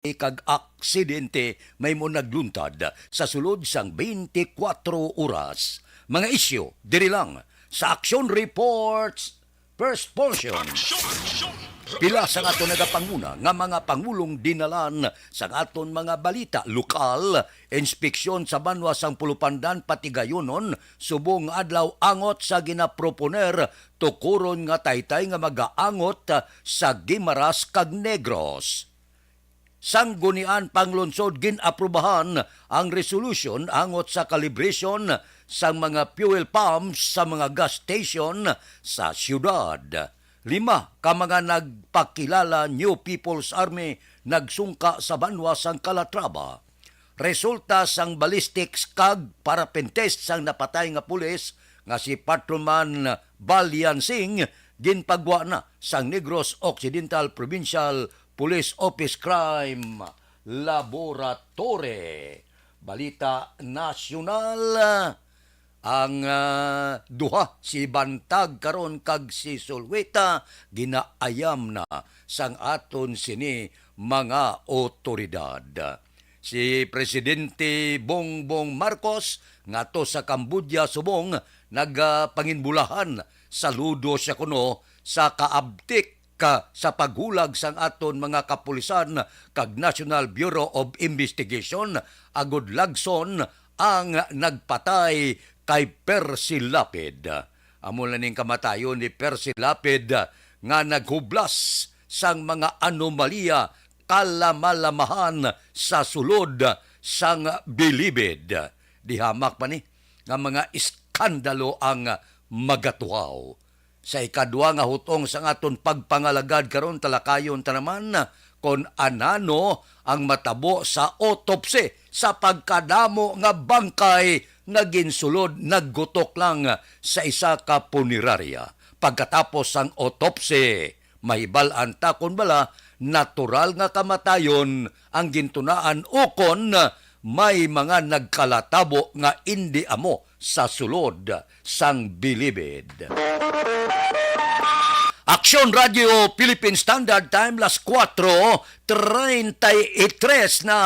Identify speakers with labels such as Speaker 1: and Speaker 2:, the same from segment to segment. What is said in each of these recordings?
Speaker 1: kag aksidente may mo nagluntad sa sulod sang 24 oras. Mga isyo, diri lang sa Action Reports First Portion. Pila sa aton nagapanguna nga mga pangulong dinalan sa aton mga balita lokal, inspeksyon sa banwa sang Pulupandan pati gayunon, subong adlaw angot sa ginaproponer tukuron nga taytay nga magaangot sa Guimaras kag Negros. Sanggunian panglunsod ginaprubahan ang resolution angot sa calibration sa mga fuel pumps sa mga gas station sa syudad. 5 ka mga nagpakilala New People's Army nagsungka sa banwa sang Calatrava. Resulta sang ballistics kag paraffin test sang napatay nga pulis nga si Patrolman Balyan Singh ginpagwa na sang Negros Occidental Provincial Police Office Crime Laboratory. Balita nasyonal, ang duha si Bantag karon kag si Sulweta ginaayam na sang aton sini mga otoridad. Si Presidente Bongbong Marcos ngato sa Cambodia subong nagpanginbulahan saludo siya kuno sa kaabtik sa paghulag sang aton mga kapulisan kag National Bureau of Investigation agud lagson ang nagpatay kay Percy Lapid. Amo na ning kamatayon ni Percy Lapid nga naghublas sang mga anomalya kalamalamahan sa sulod sang bilibid. Dihamak pa ni nga mga iskandalo ang magatuhaw. Sa ikadwa nga hutong sa aton pagpangalagad karon talakayon ta naman kon anano ang matabo sa autopsy sa pagkadamo nga bangkay nga ginsulod naggutok lang sa isa ka punerarya. Pagkatapos ang autopsy, mahibal-an ta kon bala natural nga kamatayon ang gintunaan ukon may mga nagkalatabo nga indi amo sa sulod sang bilibid. Action Radio Philippine Standard Time las 4:33 na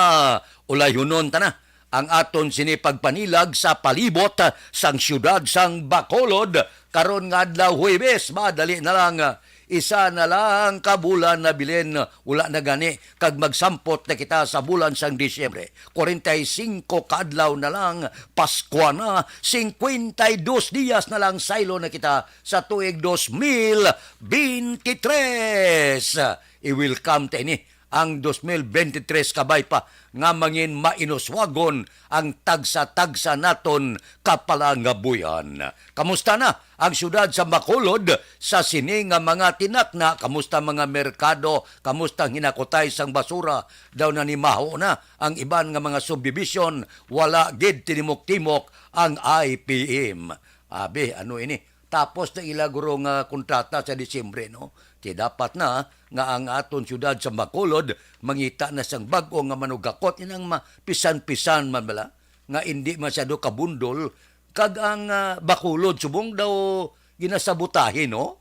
Speaker 1: ulayunon ta na ang aton sinipagpanilag sa palibot sang syudad sang Bacolod karon nga adlaw Huwebes. Madali na lang, isa na lang kabulan na bilin, wala na gani kag magsampot na kita sa bulan sang Disyembre. 45 kaadlaw na lang Pasko na, 52 días na lang saylo na kita sa tuig 2023. I-welcome ta ini ang 2023 kabay pa nga mangin mainuswagon ang tagsa-tagsa naton kapalangabuyan. Kamusta na ang syudad sa Bacolod sa sini nga mga tinakna? Kamusta mga merkado? Kamusta hinakutay sang basura? Daw na ni maho na ang iban nga mga subdivision, wala gid tinimok-timok ang IPM. Abi, ano ini? Tapos na ilaguro nga kontrata sa Disyembre, no? Ti dapat na nga ang aton syudad sa Bacolod mangita na sang bag-o nga manugakot inang mapisan-pisan man bala nga hindi masyado kabundol kag ang Bacolod subong daw ginasabutahin, no?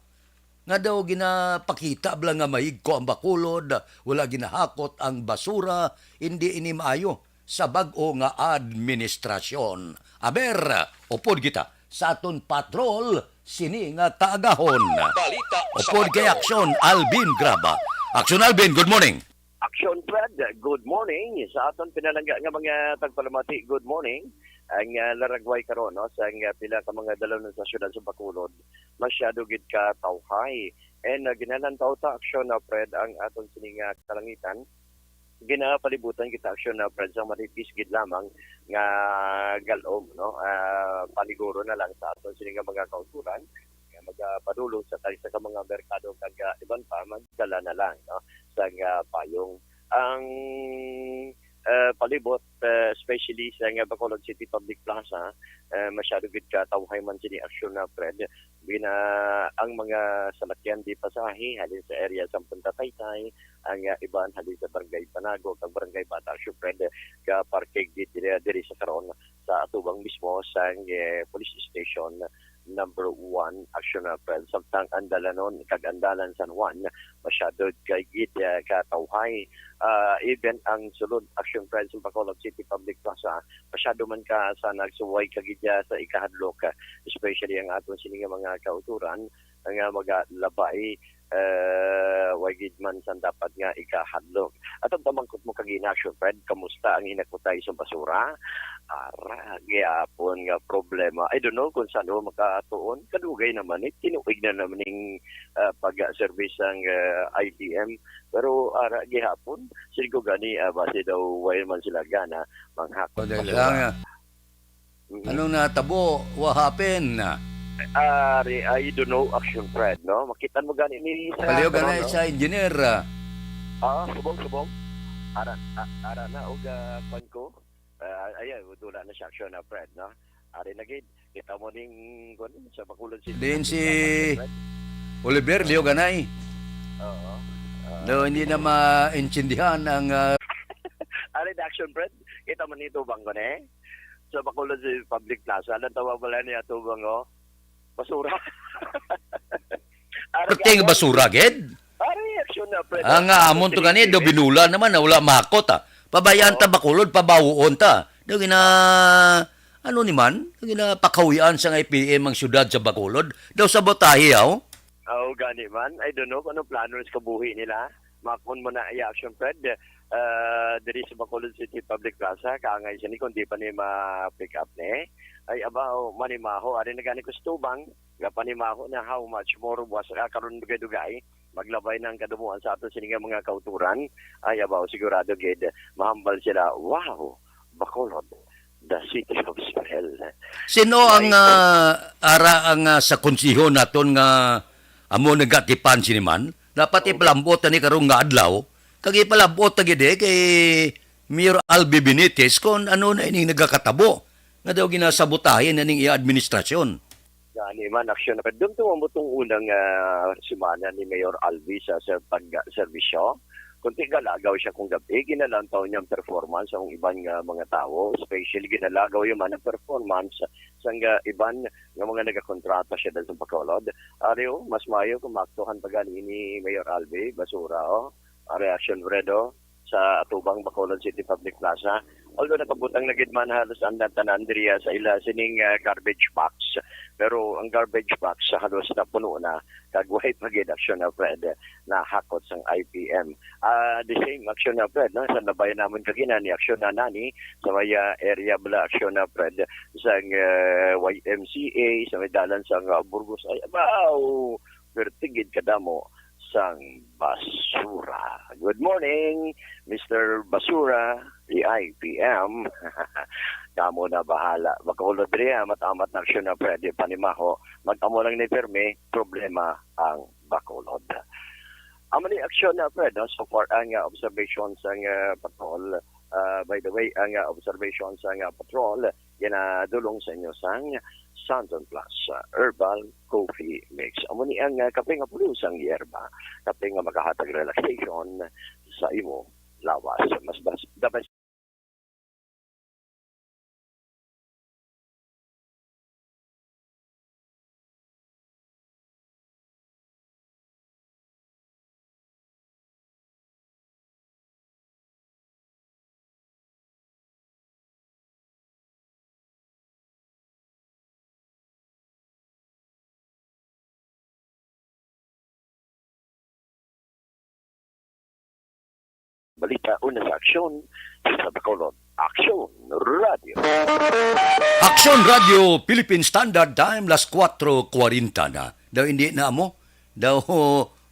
Speaker 1: Nga daw ginapakita bala nga mahigko ang Bacolod, wala ginahakot ang basura, hindi ini maayo sa bag-o nga administrasyon. Aber, upod kita sa aton patrol sini nga kaagahon. Upod kay Aksyon Alvin Graba. Aksyon Alvin, good morning.
Speaker 2: Action Fred, good morning. Sa aton pinalangga nga mga tagpalamati, good morning. Ang laragway karon no sa pila ka mga dalaw sa syudad sa Bacolod. Masyado gid ka tawhay. And ginalantaw ta Action Fred ang aton sininga kalangitan. Ginapalibutan kita Action Fred sa manipis gid lamang nga galom no. Paliguro na lang sa aton sininga mga kauturan magapadulong sa tayo sa mga merkado kag iban pa magdala na lang no sa payong ang palibot especially sa Bacolod City Public Plaza masyado gid ka tawhay man sini Action Fred bina ang mga salakyan di pasahi halin sa area sa Punta Taytay ang iban halin sa Barangay Panago kag Barangay Bata Action Fred ka parking diri sa karon sa atubang mismo sa police station number 1 action na Fred samtang andalanon kag-andalan San Juan masyado kay gid katawhay. Even ang sulod action Fred sa Bacolod City Public Plaza masyado man ka sa nagsuway kagidya sa ikahadlok, especially ang aton sining mga kauturan nga magalabay wagid man sa dapat nga ikahadlok. At ang tamangkot mo kag action Fred, kamusta ang inakutay sa basura? Gyapon nga problema. I don't know kung saan mo makatuon. Kadugay naman tinuig na naman ning pag-service ang ITM. Pero gihapon sigo gani base daw way man sila gana manghakot basura.
Speaker 1: Anong natabo? What happened?
Speaker 2: I don't know action Fred, no? Makita mo gani ni sa
Speaker 1: Paliw ganay sa engineer.
Speaker 2: Subong. Ara na og kwan ko. Ayan, wala na siya action na Fred, no? Ari na gid kita mo ning kwan sa Bacolod City.
Speaker 1: Din si Oliver Leo ganay.
Speaker 2: Oo.
Speaker 1: No, hindi na maintindihan ang
Speaker 2: Ari na action Fred. Kita mo nito bang ko ne? Sa Bacolod City Public Plaza, lang tawa wala niya tubang basura.
Speaker 1: perting basura gid.
Speaker 2: Ari action na Fred.
Speaker 1: Ang amon to gani do binula naman na wala makot Pabayaan ta Bacolod pabawon ta. Do gina ano ni man, gina pakawian sa IPM ang syudad sa Bacolod. Daw sa botahe
Speaker 2: Gani man. I don't know kung anong plano sa kabuhi nila. Makon mo na i-action Fred. Diri sa Bacolod City Public Plaza, kaangay siya ni kung di pa ni ma-pick up ni. Ay abaw manimaho ari na gani ko stubang ga panimaho na how much more was karon dugay-dugay maglabay ng kadumuan sa ato sininga mga kauturan. Ay abaw sigurado gid mahambal sila. Wow, Bacolod, the city of smell.
Speaker 1: Sino ang ara ang sa konsiho naton nga amo nagatipan siniman? Dapat ipalambot ni karong nga adlaw. Kag ipalambot ta gid kay Mayor Albi Benitez kon ano na ining nagakatabo nga daw ginasabotahin na ning administrasyon.
Speaker 2: Gani man aksyon na doon tumutong unang semana ni Mayor Alvi sa pag-servisyo. Kunti galagaw siya kung gabi, ginalantaw niyang performance ang ibang mga tao, especially ginalagaw yung mga performance sa iban ng mga nagakontrata siya dahil sa Bacolod. Ariyo, mas mayo kung maktuhan pa gani ni Mayor Alvi, basura reaction redo sa atubang Bacolod City Public Plaza. Although nakabutang na gidman halos ang tanan diriya sa ila sining garbage box. Pero ang garbage box sa halos na puno na kagway pagid action na Fred na hakot sang IPM. The same action na Fred no sa nabay naman kagina ni action na nani sa may area bala action na Fred sang YMCA sa may dalan sang Burgos ay abaw pertigid kadamo sang basura. Good morning, Mr. Basura, the IPM. Kamo na bahala. Bacolod riya, matamat na aksyon na pwede panimaho. Mag-amo lang ni Perme, problema ang Bacolod. Amo ni aksyon na pwede, so far ang observations ang patrol. By the way, ang observations ang patrol, yan dulong sa inyo sang Santon Plus Herbal Coffee Mix. Amo ni ang kape nga pulos ang yerba. Kape nga makahatag relaxation sa imo lawas. Mas dapat balita una sa aksyon sa Bacolod. Aksyon Radio.
Speaker 1: Action Radio Philippine Standard Time las 4:40 na. Daw hindi na mo. Daw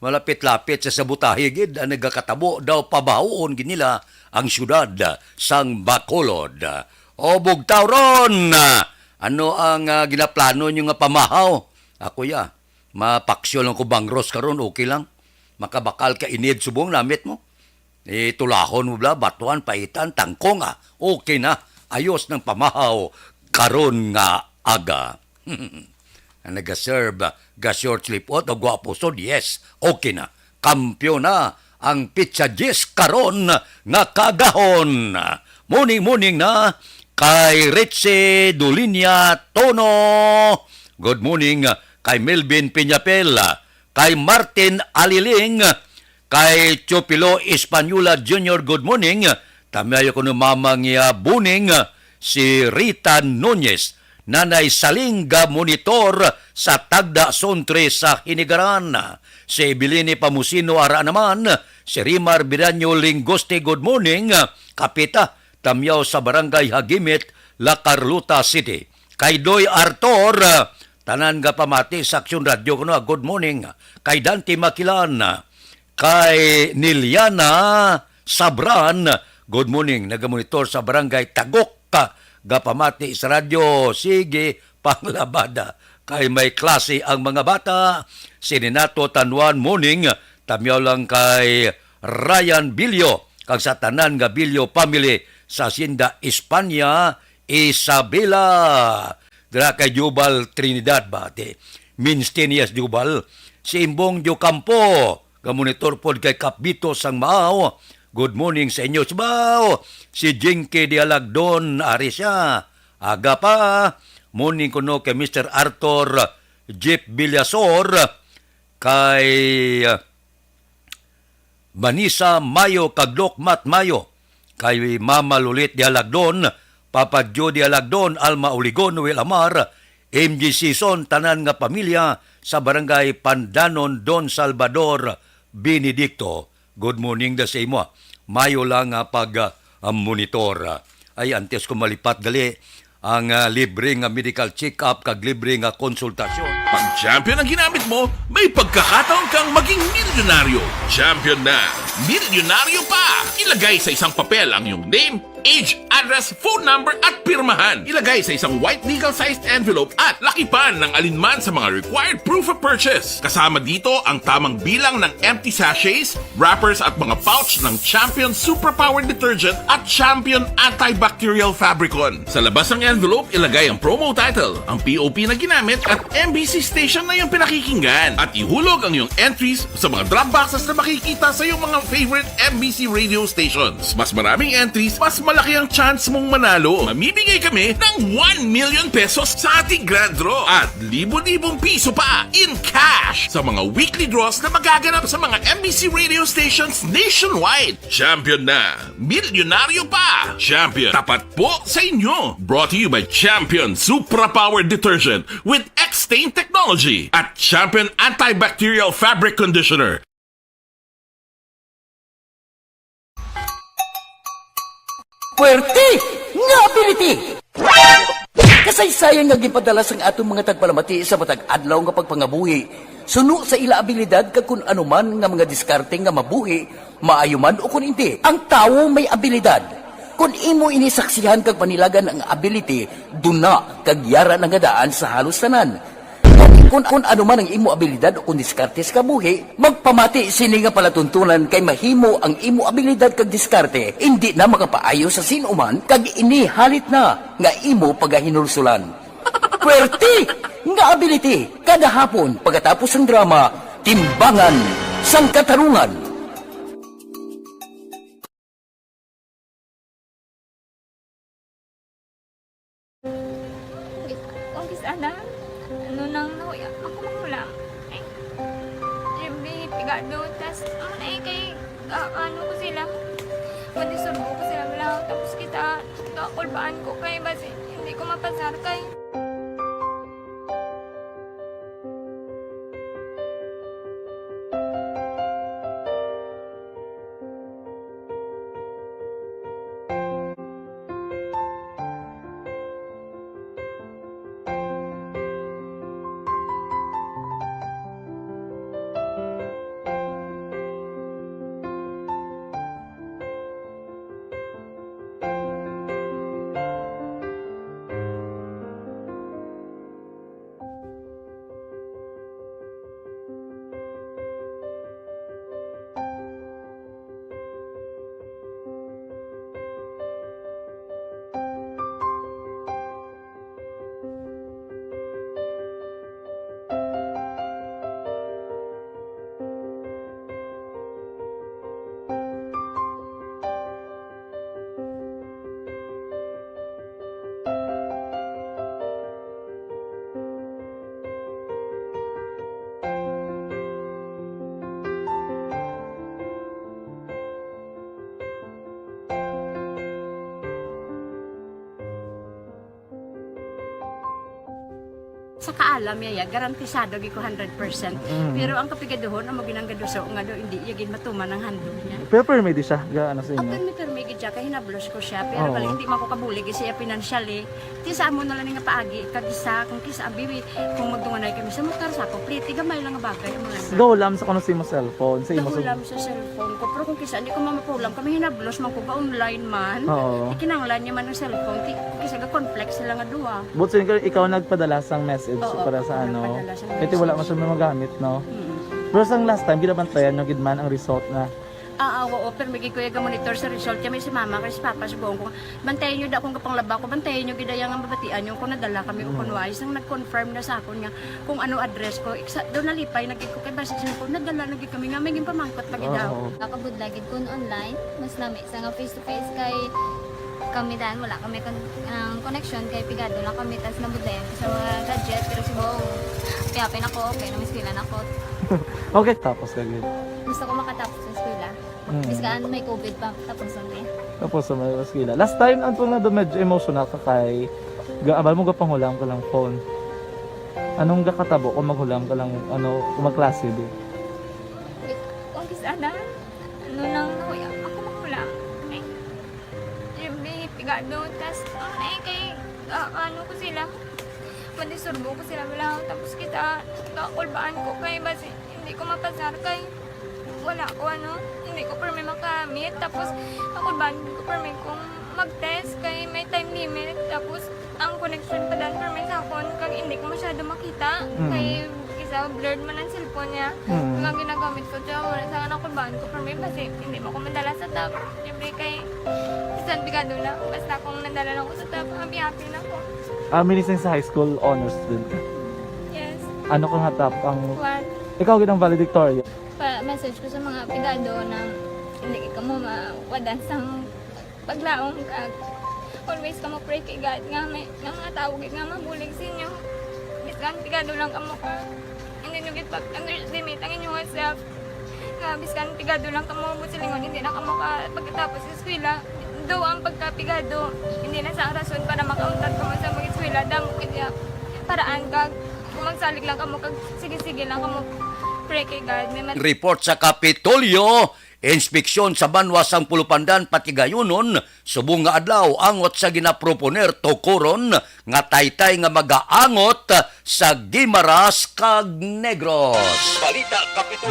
Speaker 1: malapit-lapit sa sabotahe gid ang nagakatabo daw pabaon gid nila ang syudad sang Bacolod. O bugtaw ron. Ano ang ginaplano nyo nga pamahaw? Ako mapaksyo lang ko bangros karon okay lang. Makabakal ka inid subong namit mo. Tulahon mo bla, batuan, paitan, tangkong okay na. Ayos ng pamahaw karon nga aga. Nag-serve ga-short sleep out o guwapo sod, yes, okay na. Kampyon na ang pizza Jis karon nga kagahon. Morning na kay Ritzy Dulinya Tono. good morning. Kay Melvin Piñapel, kay Martin Aliling, kay Chopilo Espanola Jr., good morning. Tamayo ko ng mamang buning, si Rita Nunez, Nanay Salinga Monitor sa Tagda Sontre sa Hinigaran, si Bilini Pamusino Ara naman, si Rimar Biranyo Lingoste, good morning. Kapita, tamyaw sa Barangay Hagimit, La Carlota City. Kay Doy Artor, tanan nga pamati sa Aksyon Radio kuno, good morning. Kay Dante Makilan, kay Niliana Sabran, good morning. Nagamonitor sa Barangay Tagok, gapamati sa radyo. Sige, panglabada. Kay may klase ang mga bata. Si Ninato Tanuan, morning. Tamyaw lang kay Ryan Bilyo, kag sa tanan nga Bilyo family sa Sinda, Espanya, Isabela. Dira kay Jubal Trinidad bate. Minstenias Jubal. Si Imbong Jocampo, gamonitor pod kay Kapito Sang Mao. Good morning sa inyo, Subaw. Si Jinky Dialagdon, ari siya. Aga pa. Morning kuno kay Mr. Arthur Jeep Villasor, kay Manisa Mayo, Kaglok Mat Mayo, kay Mama Lulit Dialagdon, Papa Joe Dialagdon, Alma Uligon, Noel Amar, MG Season, tanan nga pamilya sa Barangay Pandanon, Don Salvador, Benedicto. Good morning da sa imo. Mayo lang pag-monitor. Ay, antes ko malipat gali ang libre nga medical check-up kag libre nga konsultasyon.
Speaker 3: Pag champion ang ginamit mo, may pagkakataon kang maging milyonaryo. Champion na, milyonaryo pa! Ilagay sa isang papel ang iyong name, age, address, phone number at pirmahan. Ilagay sa isang white legal-sized envelope at lakipan ng alinman sa mga required proof of purchase. Kasama dito ang tamang bilang ng empty sachets, wrappers at mga pouch ng Champion Supra Power Detergent at Champion Antibacterial Fabricon. Sa labas ng envelope, ilagay ang promo title, ang POP na ginamit at MBC station na yung pinakikinggan. At ihulog ang iyong entries sa mga drop boxes na makikita sa iyong mga favorite MBC radio stations. Mas maraming entries, mas malaki ang chance mong manalo. Mamimigay kami ng 1 million pesos sa ating grand draw at libo-libong piso pa in cash sa mga weekly draws na magaganap sa mga MBC radio stations nationwide. Champion na, milyonaryo pa. Champion, tapat po sa inyo. Brought to you by Champion Supra Power Detergent with X-Stain Technology at Champion Antibacterial Fabric Conditioner.
Speaker 4: Puwerte nga ability! Kasaysayan nga gipadala sang atong mga tagpalamati sa matag adlaw nga pagpangabuhi. Suno sa ila abilidad kag kun anuman nga mga diskarte nga mabuhi, maayo man o kun hindi. Ang tawo may abilidad. Kung imo inisaksihan kag panilagan ang ability, duna kag yara nga daan sa halos tanan. Kung ano man ang imo abilidad o kung diskarte sa kabuhi, magpamati sini nga palatuntunan kay mahimo ang imo abilidad kag diskarte, hindi na makapaayo sa sinuman kag inihalit na nga imo pagahinulsulan. Puwerte nga ability, kada hapon pagkatapos ng drama, Timbangan sang Katarungan.
Speaker 5: Ongkis ana, ano nang nauya ako mangulam. Eh, siyempre, pigado, tas kay, ano ko sila, manisurbo ko sila lang, tapos kita, kakulbaan ko kay, basi, hindi ko mapasar kay.
Speaker 6: Sa kaalam yaya, garantisado gi ko 100%. Pero ang kapigaduhon, ang maginanggaduso nga do, hindi yagin matuman ang handog niya.
Speaker 7: Pero permit siya, gaano sa
Speaker 6: Ang
Speaker 7: inyo?
Speaker 6: permi siya, kaya hinablos ko siya. Pero
Speaker 7: Oo.
Speaker 6: bali, hindi man ko kabulig siya financially. Ti sa amo na lang nga paagi, kagisa, kung kisa abiwi, kung magdunganay kami sa motor sa ako, pliti, gamay lang nga bagay. Amo lang.
Speaker 7: Gawlam sa kuno sa imo cellphone, sa imo
Speaker 6: Nakulam sa cellphone ko. Pero kung kisa, hindi ko mamapulam. Kami hinablos man ko ba online man.
Speaker 7: Oo.
Speaker 6: Ikinanglan niya man ng cellphone. Kisa ga complex sila nga duwa.
Speaker 7: But so, ikaw nagpadala sang message
Speaker 6: Oo,
Speaker 7: para sa
Speaker 6: ako
Speaker 7: ano.
Speaker 6: nagpadala sang
Speaker 7: Kasi wala
Speaker 6: message.
Speaker 7: man siya magamit, no?
Speaker 6: Mm.
Speaker 7: Pero sang last time, ginabantayan yung gidman ang result na.
Speaker 6: Oo, pero may kuya monitor sa result. Kaya may si mama, kaya si papa, si buong ko. Bantayan nyo da akong kapanglaba ko. Bantayan nyo gidayang ang babatian nyo. Kung nadala kami o kunway. Isang nag-confirm na sa akon nga kung ano address ko. Doon nalipay, naging ko kay basis ko. Nadala, naging kami nga. May pamangkot pa gidaw.
Speaker 7: Oo.
Speaker 5: Kakabudlagid kun online, mas lami sa nga face to face kay kami dan wala kami connection kay pigado lang kami tas nabudlayan sa mga gadget pero si Bong piyapin ako okay na miskilan ako.
Speaker 7: Okay, tapos kagid.
Speaker 5: Gusto ko makatapos sa eskwela. Biskaan may COVID pa tapos ulit.
Speaker 7: Tapos sa mga skila. Last time, ang na do medyo emotional ka kay gaabal mo gapanghulam ka lang phone. Anong gakatabo kung maghulam ka lang, ano, kung magklase di?
Speaker 5: Kung kisana, ano lang nakuya, ako makulang. Eh, siyempre, pigado, tas, kay, ano ko sila, madisurbo ko sila bilang, tapos kita, kakulbaan ko kay, basi, hindi ko mapasar kay, wala ko ano, hindi ko permi makamit, tapos, kakulbaan ko permi kung mag-test kay may time limit, tapos, ang connection pa dan permi sa akon, kag hindi ko masyado makita, kay, isa, blurred man ang cellphone niya, nga ginagamit ko siya, wala sa anak ko ko for me kasi hindi mo ko madala sa tab. Siyempre kay isang bigado na, basta kung nadala lang ko sa tab, happy na ako.
Speaker 7: Minising sa high school honors student ka.
Speaker 5: Yes.
Speaker 7: Ano kang hatap ang...
Speaker 5: One,
Speaker 7: Ikaw ginang valedictorian.
Speaker 5: message ko sa mga pigado na hindi ka mo mawadan sang paglaong kag always ka mo pray kay God nga may nga tawag nga mabulig sa inyo. Biskan pigado lang kamo ka. Hindi nyo git pag underestimate ang inyong self. Nga biskan pigado lang kamo mo silingon hindi na kamo ka pagkatapos sa eskwela. Do ang pagkapigado hindi na sa rason para makauntat ka mo sa mga eskwela damo kaya paraan kag kung magsalig lang kamo kag sige-sige lang kamo pray kay God may
Speaker 1: Report sa Kapitolyo, inspeksyon sa banwasang Pulupandan pati gayunon, subong nga adlaw angot sa ginaproponer Tokoron nga taytay nga magaangot sa Gimaras kag Negros.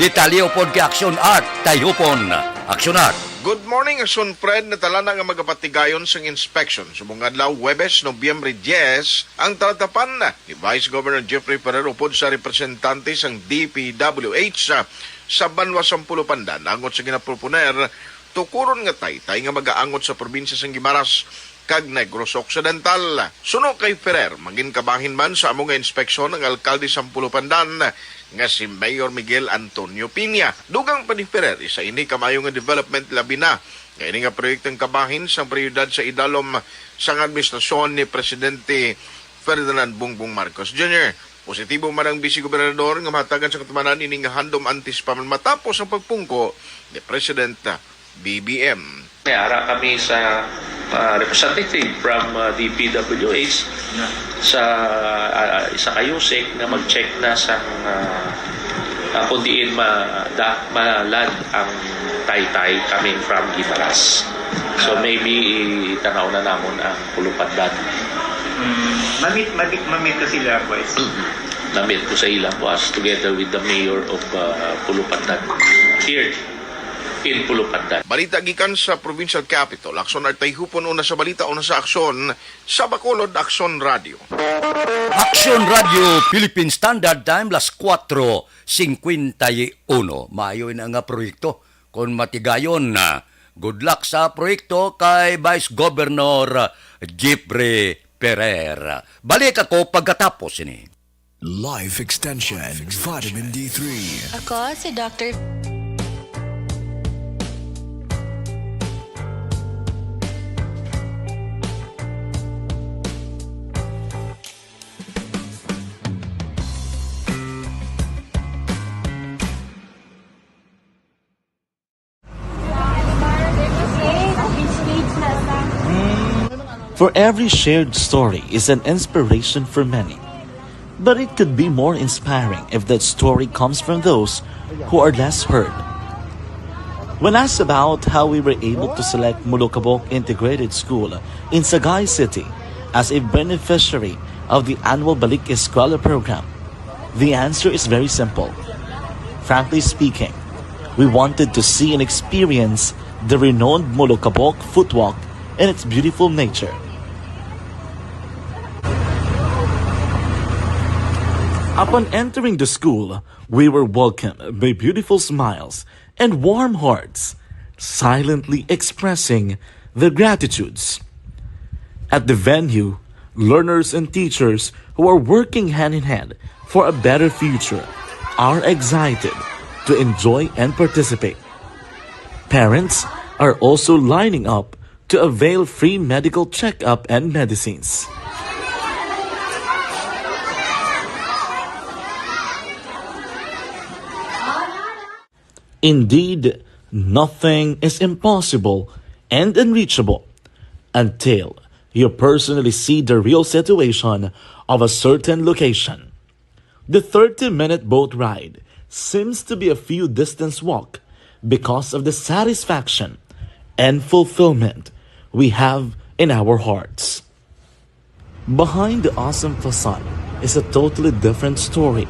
Speaker 1: Detalyo pod kay Action Art, tayupon Action Art.
Speaker 8: Good morning, Asun Fred. Natala na nga magapatigayon sang inspection. Subong adlaw, Webes, Nobyembre 10, ang talatapan na ni Vice Governor Jeffrey Ferrero pod sa representante sang DPWH sa Banwasang Pulupandan. Angot sa ginaproponer, tukuron nga tay nga magaangot sa probinsya sang Guimaras kag Negros Occidental. Suno kay Ferrer, maging kabahin man sa among inspeksyon ng alkalde sang Pulupandan nga si Mayor Miguel Antonio Piña. Dugang pa ni Ferrer, isa ini kamayo nga development labi na. Nga ini nga proyektong kabahin sa prioridad sa idalom sang administrasyon ni Presidente Ferdinand Bongbong Marcos Jr. Positibo man ang vice-gobernador nga mahatagan sa katumanan ini nga handom antis pa man matapos ang pagpungko ni President BBM.
Speaker 9: Ara kami sa representative from DPWH sa isa kayusik na mag-check na sa kung diin malad ang taytay coming from Guimaras. So maybe tanaw na namon ang Pulupandan.
Speaker 10: Mamit ko sila, boys.
Speaker 9: Namit ko sa ilang was together with the mayor of Pulupandan here in Pulupandan.
Speaker 8: Balita gikan sa Provincial Capital. Aksyon Artay Hupon una sa balita, una sa aksyon sa Bacolod Aksyon Radio.
Speaker 1: Action Radio Philippine Standard Time las 4:51. Maayo na nga proyekto kon matigayon na. Good luck sa proyekto kay Vice Governor Jeffrey Ferrer. Balik ako pagkatapos ini.
Speaker 11: Life Extension Vitamin D3.
Speaker 12: Ako si Dr.
Speaker 13: For every shared story is an inspiration for many.
Speaker 10: But it could be more inspiring if that story comes from those who are less heard. When asked about how we were able to select Mulukabok Integrated School in Sagay City as a beneficiary of the annual Balik Eskwela program, the answer is very simple. Frankly speaking, we wanted to see and experience the renowned Mulukabok footwalk in its beautiful nature. Upon entering the school, we were welcomed by beautiful smiles and warm hearts, silently expressing their gratitudes. At the venue, learners and teachers who are working hand in hand for a better future are excited to enjoy and participate. Parents are also lining up to avail free medical checkup and medicines. Indeed, nothing is impossible and unreachable until you personally see the real situation of a certain location. The 30-minute boat ride seems to be a few distance walk because of the satisfaction and fulfillment we have in our hearts. Behind the awesome facade is a totally different story.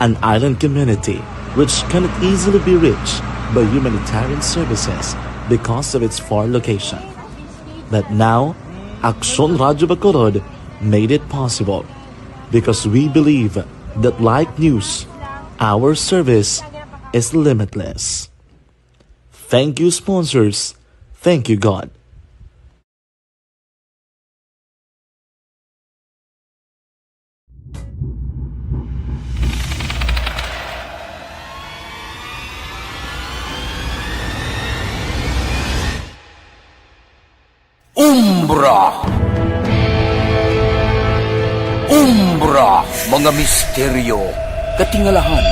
Speaker 10: An island community which cannot easily be reached by humanitarian services because of its far location. But now, Aksyon Radio Bacolod made it possible because we believe that like news, our service is limitless. Thank you, sponsors. Thank you, God.
Speaker 4: Umbra, mga misteryo, katingalahan,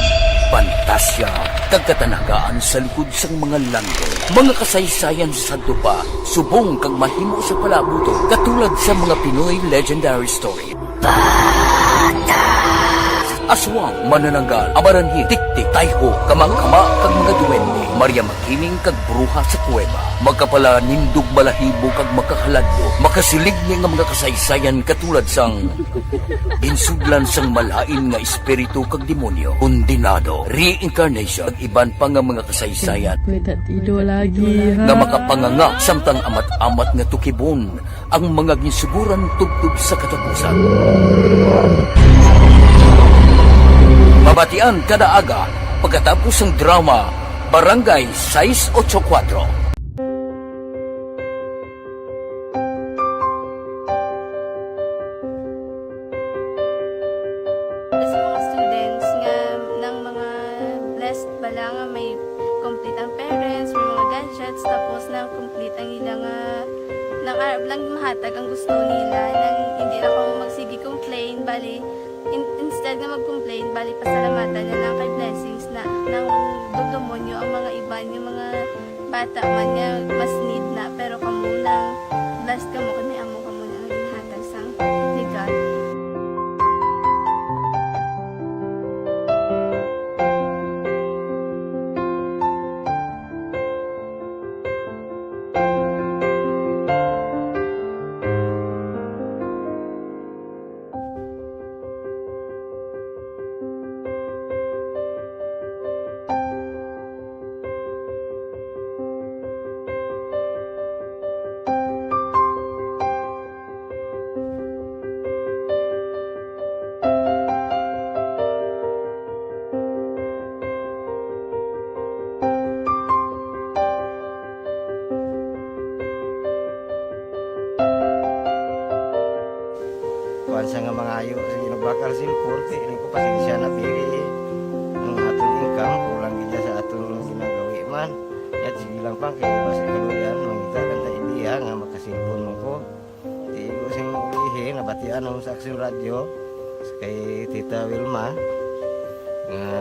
Speaker 4: pantasya, kagkatanagaan sa likod sang mga lando, mga kasaysayan sa dupa, subong kag mahimo sa palabuto, katulad sa mga Pinoy legendary story. Aswang, manananggal, amaranhit, tiktik, tayho, kamang-kama, kag mga duwende, Maria Makining kag bruha sa kuweba, magkapala nindog balahibo kag makahaladlo, makasilig niya nga mga kasaysayan katulad sang insudlan sang malain nga espiritu kag demonyo, undinado, reincarnation, kag iban pa nga mga kasaysayan nga makapanganga samtang amat-amat nga tukibon ang mga ginsuguran tubtub sa katapusan. Mabatian kada aga pagkatapos ng drama Barangay 684.
Speaker 6: Sa mga students nga ng mga blessed bala nga may complete ang parents, may mga gadgets, tapos na complete ang ilang lang mahatag ang gusto nila nang hindi na ako magsigi complain, bali instead nga mag-complain, bali pasalamatan na lang kay blessings na nang dudumonyo ang mga iba yung mga bata man niya mas need na, pero kamo lang blessed ka mo kami amo ka mo na ginhatag sang ni God.
Speaker 13: Kuan sa nga mga ayo sa ginabakal silpon ini ko pasensya na pili ang atong income kulang gid sa atong ginagawi man at sige lang pang kay basta kaluyan mangita kan ta ideya nga makasilpon mo ko di ko sing ulihi nabatian ang sa Aksyon Radio kay Tita Wilma nga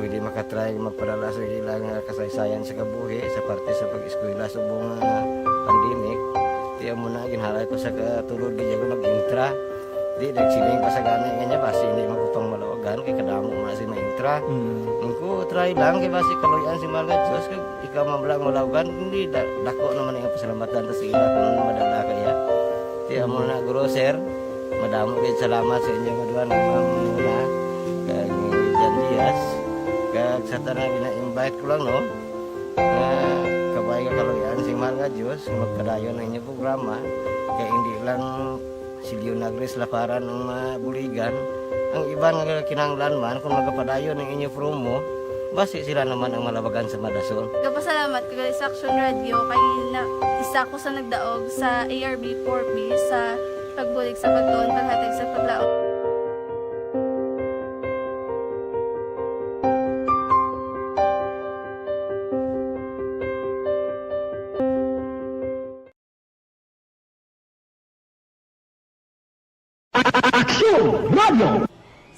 Speaker 13: pwede makatry magpadala sa ilang kasaysayan sa kabuhi sa parte sa pag-eskwela subong pandemic. Tiyan mo na ginhalay ko sa katulog di ko nag-intra. Di nagsiling pa sa gani nga niya basi hindi magupang malawagan kay kadamo man si maintra. Ko try lang kay basi kaluyan si mga Diyos kag ikaw mablang malawagan hindi dako naman ang pasalamatan ta sa ila kung madala kaya. Ti amo na guro sir. Madamo kay salamat sa inyo nga duha ng mga kag Jan Diaz. Kag sa tanan gina-invite ko lang no. Kabay ka kaluyan si mga Diyos magkadayon ang inyong programa kay hindi lang si Leonagres laparan ng buligan. Ang iba nga kinanglan man kung magapadayon ng inyong promo, basi sila naman ang malabagan sa Madasol.
Speaker 6: Kapasalamat ko sa Action Radio kay isa ko sa nagdaog sa ARB 4B sa pagbulig sa pagtuon paghatag sa paglaog.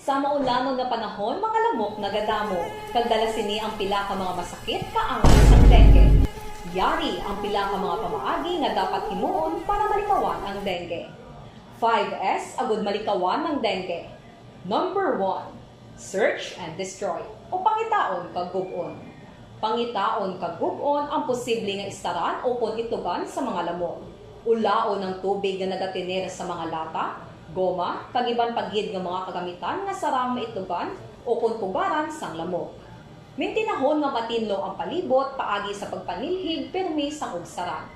Speaker 14: Sa maulanon nga panahon, mga lamok nagadamo. Kagdala sini ang pila ka mga masakit kaangan sa dengue. Yari ang pila ka mga pamaagi nga dapat himuon para malikawan ang dengue. 5S agud malikawan ng dengue. Number 1, search and destroy o pangitaon kag gub-on. Pangitaon kag gub-on ang posible nga istaran o pon itugan sa mga lamok. Ulaon ng tubig nga nagatinir sa mga lata, goma, kagiban paggid ng mga kagamitan nga sarang maitlugan o kung pugaran sang lamok. Mintinahon nga matinlo ang palibot paagi sa pagpanilhig permi sang ugsaran.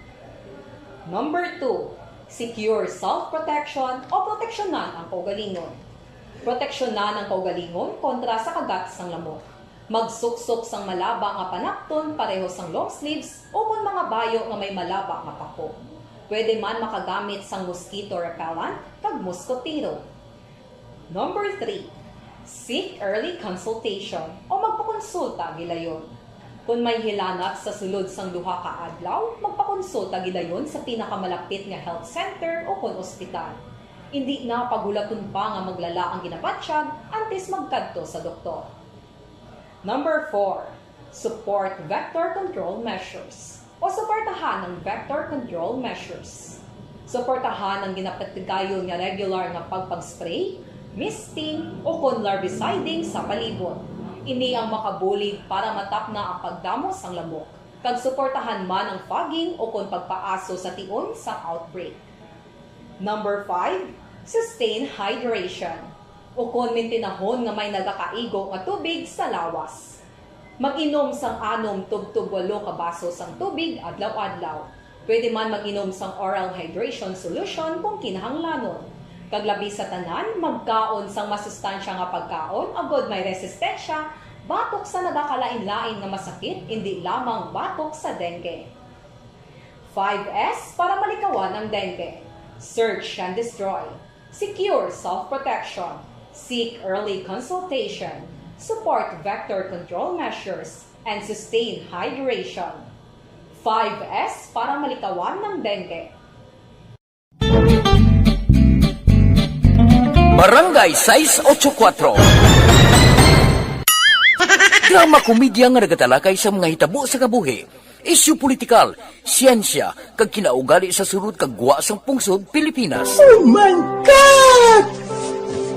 Speaker 14: Number 2, secure self-protection o proteksyonan ang kaugalingon. Proteksyonan ang kaugalingon kontra sa kagat sang lamok. Magsuksok sang malaba nga panakton pareho sang long sleeves o kung mga bayo nga may malaba nga pako. Pwede man makagamit sang mosquito repellent kag mosquitero. Number 3, seek early consultation o magpakonsulta gilayon. Kung may hilanat sa sulod sang duha ka adlaw, magpakonsulta gilayon sa pinakamalapit nga health center o kon ospital. Hindi na pagulaton pa nga maglala ang ginabatsyag antes magkadto sa doktor. Number 4, support vector control measures o suportahan ng vector control measures. Suportahan ang ginapatigayon nga regular nga pagpag-spray, misting o kon larviciding sa palibot. Ini ang makabulig para matap na ang pagdamos sang lamok. Kag suportahan man ang fogging o kon pagpaaso sa tion sa outbreak. Number 5, sustain hydration o kon mintinahon nga may nagakaigo nga tubig sa lawas. Mag-inom sang 6 tub-tub 8 ka baso sang tubig adlaw-adlaw. Pwede man mag-inom sang oral hydration solution kung kinahanglanon. Kaglabi sa tanan, magkaon sang masustansya nga pagkaon, agod may resistensya, batok sa nagakalain-lain nga masakit, hindi lamang batok sa dengue. 5S para malikawan ang dengue. Search and destroy. Secure self-protection. Seek early consultation. Support vector control measures, and sustain hydration. 5S para malikawan ng dengue.
Speaker 4: Barangay 684 Drama komedya nga nagatalakay sa mga hitabo sa kabuhi, isyu politikal, siyensya, kag kinaugali sa surut kag guwa sang pungsod Pilipinas. Oh my God!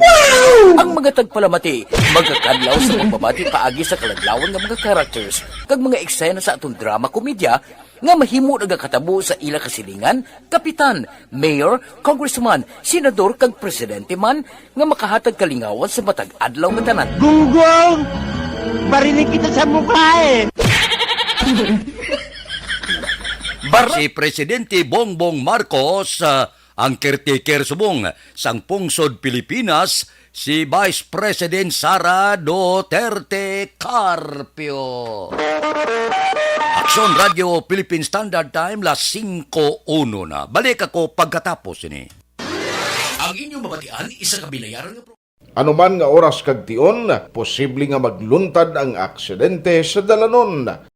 Speaker 4: Wow! Ang mga tagpalamati, magkakadlaw sa pagbabati paagi sa kaladlawan ng mga characters kag mga eksena sa atong drama komedya nga mahimo nagakatabo sa ila kasilingan, kapitan, mayor, congressman, senador kag presidente man nga makahatag kalingawan sa matag adlaw nga tanan.
Speaker 15: Gunggong! Barinig kita sa mukha eh!
Speaker 1: Si Presidente Bongbong Marcos, ang caretaker subong sang pungsod Pilipinas, si Vice President Sara Duterte Carpio. Aksyon Radio Philippine Standard Time, las 5:01 na. Balik ako pagkatapos ini.
Speaker 10: Ang inyong mabatian, isa kabilayaran nga
Speaker 8: Anuman nga oras kag tion, posible nga magluntad ang aksidente sa dalanon.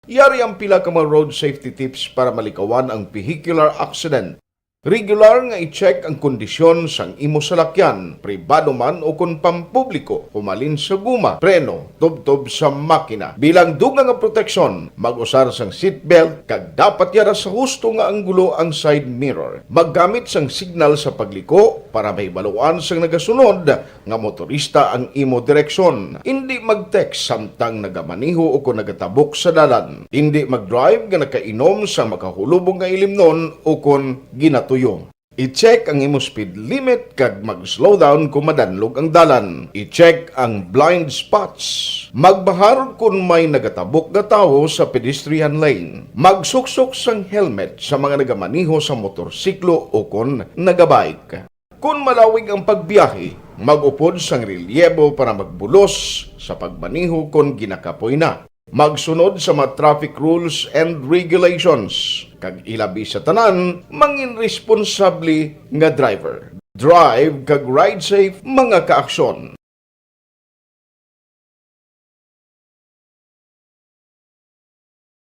Speaker 8: Yari ang pila ka mga road safety tips para malikawan ang vehicular accident. Regular nga i-check ang kondisyon sang imo salakyan, pribado man o kun pampubliko, humalin sa guma, preno, tubtob sa makina. Bilang dugang nga proteksyon, mag-usar sang seatbelt kag dapat yara sa husto nga anggulo ang side mirror. Maggamit sang signal sa pagliko para mahibaluan sang nagasunod nga motorista ang imo direksyon. Hindi mag-text samtang nagamaniho o kung nagatabok sa dalan. Hindi mag-drive nga nakainom sa makahulubong nga ilimnon o kung ginatuyo. I-check ang imo speed limit kag mag-slow down kung madanlog ang dalan. I-check ang blind spots. Magbahar kung may nagatabok nga tawo sa pedestrian lane. Magsuksok sang helmet sa mga nagamaniho sa motorsiklo o kung nagabike. Kung malawig ang pagbiyahe, mag-upod sang relyebo para magbulos sa pagmaniho kung ginakapoy na. Magsunod sa mga traffic rules and regulations. Kag ilabi sa tanan, mangin responsable nga driver. Drive kag ride safe mga kaaksyon.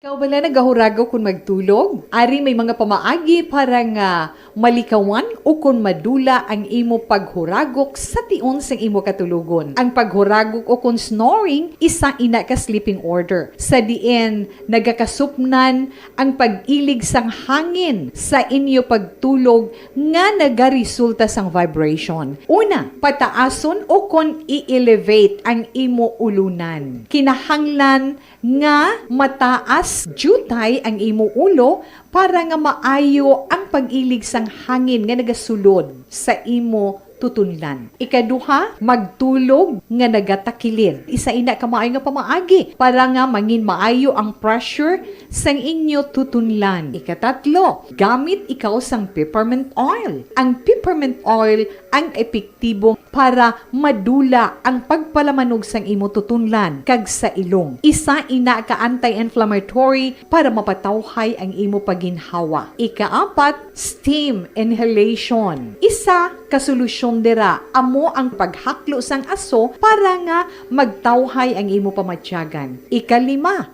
Speaker 16: Ikaw bala nagahurago kung magtulog? Ari may mga pamaagi para nga malikawan o kung madula ang imo paghuragok sa tion sang imo katulugon. Ang paghuragok o kung snoring, isa ina ka sleeping order. Sa diin, nagakasupnan ang pag-ilig sang hangin sa inyo pagtulog nga nagaresulta sang vibration. Una, pataason o kung i-elevate ang imo ulunan. Kinahanglan nga mataas jutay ang imo ulo para nga maayo ang pag-ilig sang hangin nga nagasulod sa imo tutunlan. Ikaduha, magtulog nga nagatakilid. Isa ina ka maayo nga pamaagi para nga mangin maayo ang pressure sang inyo tutunlan. Ikatatlo, gamit ikaw sang peppermint oil. Ang peppermint oil ang epektibo para madula ang pagpalamanog sang imo tutunlan kag sa ilong. Isa ina ka anti-inflammatory para mapatawhay ang imo paginhawa. Ikaapat, steam inhalation. Isa ka solusyon dira amo ang paghaklo sang aso para nga magtawhay ang imo pamatyagan. Ikalima,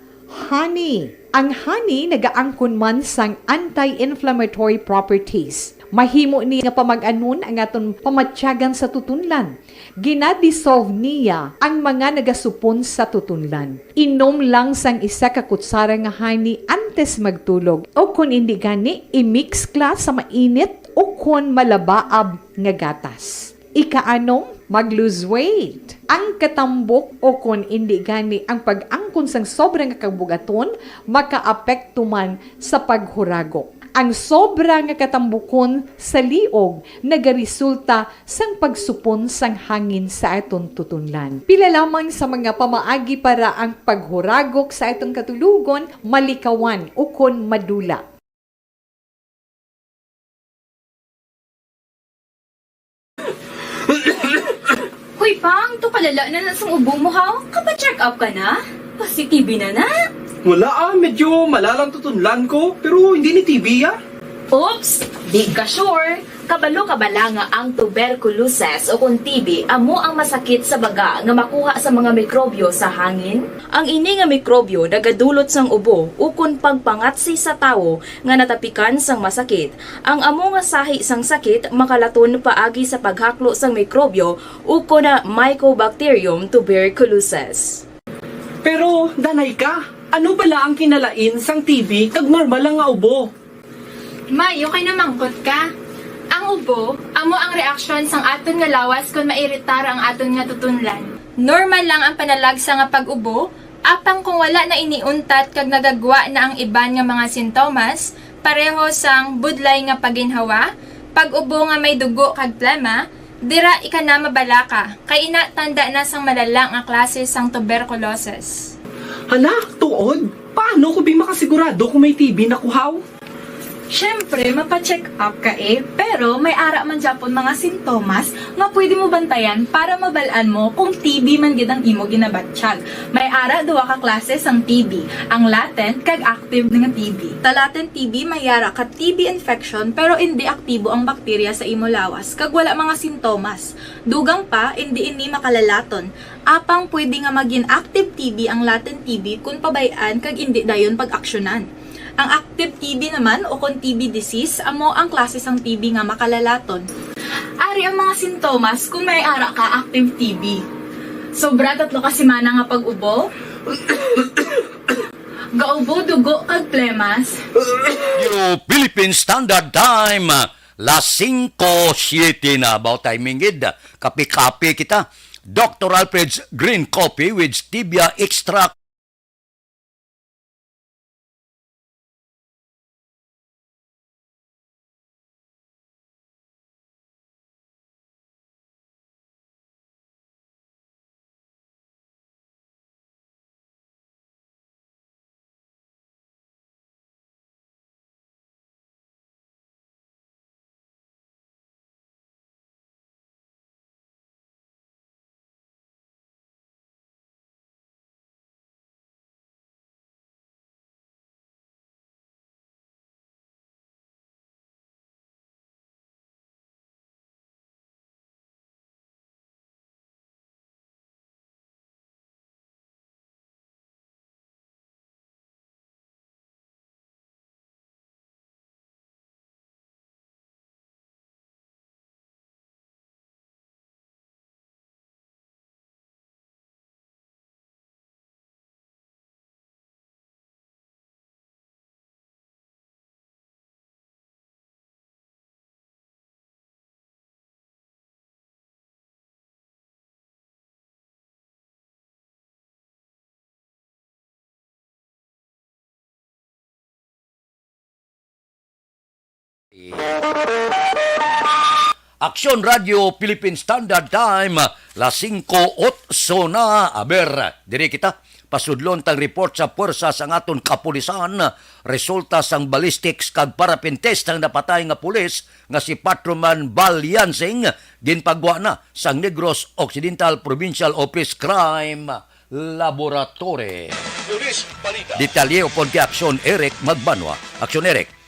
Speaker 16: honey. Ang honey nagaangkon man sang anti-inflammatory properties. Mahimo ni nga pamag-anon ang aton pamatyagan sa tutunlan. Ginadissolve niya ang mga nagasupon sa tutunlan. Inom lang sang isa ka kutsara nga honey antes magtulog. O kung hindi gani, i-mix kla sa mainit o kung malabaab nga gatas. Ikaanong, mag-lose weight. Ang katambok o kung hindi gani ang pag-angkon sang sobrang kabugaton, makaapekto man sa paghuragok. Ang sobra nga katambukon sa liog nagaresulta sang pagsupon sang hangin sa aton tutunlan. Pila lamang sa mga pamaagi para ang paghuragok sa atong katulugon malikawan o kon madula.
Speaker 5: Hoy Pang, to kalala na sa ubo mo ha? Kapa-check up ka na? Positive na na?
Speaker 17: Wala medyo malalang tutunlan ko, pero hindi ni TB
Speaker 5: Oops! Di ka sure. Kabalo kabala nga ang tuberculosis o kung TB amo ang masakit sa baga nga makuha sa mga mikrobyo sa hangin. Ang ini nga mikrobyo nagadulot sang ubo o kung pagpangatsi sa tawo nga natapikan sang masakit. Ang amo nga sahi sang sakit makalaton paagi sa paghaklo sang mikrobyo o kung na Mycobacterium tuberculosis.
Speaker 17: Pero, danay ka, ano bala ang kinalain sang TB kag normal lang nga ubo?
Speaker 5: Mayo kay namangkot ka. Ang ubo, amo ang reaksyon sang aton nga lawas kung mairitar ang aton nga tutunlan. Normal lang ang panalagsa nga pag-ubo, apang kung wala na iniuntat kag nagagwa na ang iban nga mga sintomas, pareho sang budlay nga paginhawa, pag-ubo nga may dugo kag plema, dira ika na mabala ka, kay ina tanda na sang malala nga klase sang tuberculosis.
Speaker 17: Hala, tuod? Paano ko makasigurado kung may TB na kuhaw?
Speaker 18: Siyempre, mapacheck up ka pero may ara man Japon mga sintomas nga pwede mo bantayan para mabalaan mo kung TB man gid ang imo ginabatsyag. May ara duwa ka klase sang TB, ang latent kag active nga TB. Ta latent TB may ara ka TB infection pero hindi aktibo ang bakterya sa imo lawas kag wala mga sintomas. Dugang pa hindi makalalaton. Apang pwede nga maging active TB ang latent TB kung pabayaan kag hindi dayon pag-aksyonan. Ang active TB naman o kung TB disease, amo ang klase sang TB nga makalalaton. Ari ang mga sintomas kung may ara ka active TB. Sobra 3 ka semana nga pag-ubo, gaubo, dugo, kag plemas.
Speaker 1: Yo, Philippine Standard Time. Las 5:07 na. About timing gid. Kapi-kapi kita. Dr. Alfred's Green Coffee with Stevia Extract. Aksyon Radio Philippine Standard Time, las 5:08 na. Aber, diri kita pasudlon tang report sa puwersa sang aton kapulisan, resulta sang ballistics kag parapin test ang napatay nga pulis nga si Patrolman Val Yansing ginpagwa na sang Negros Occidental Provincial Office Crime Laboratory. Detalye upon kay Aksyon Eric Magbanwa. Aksyon Eric.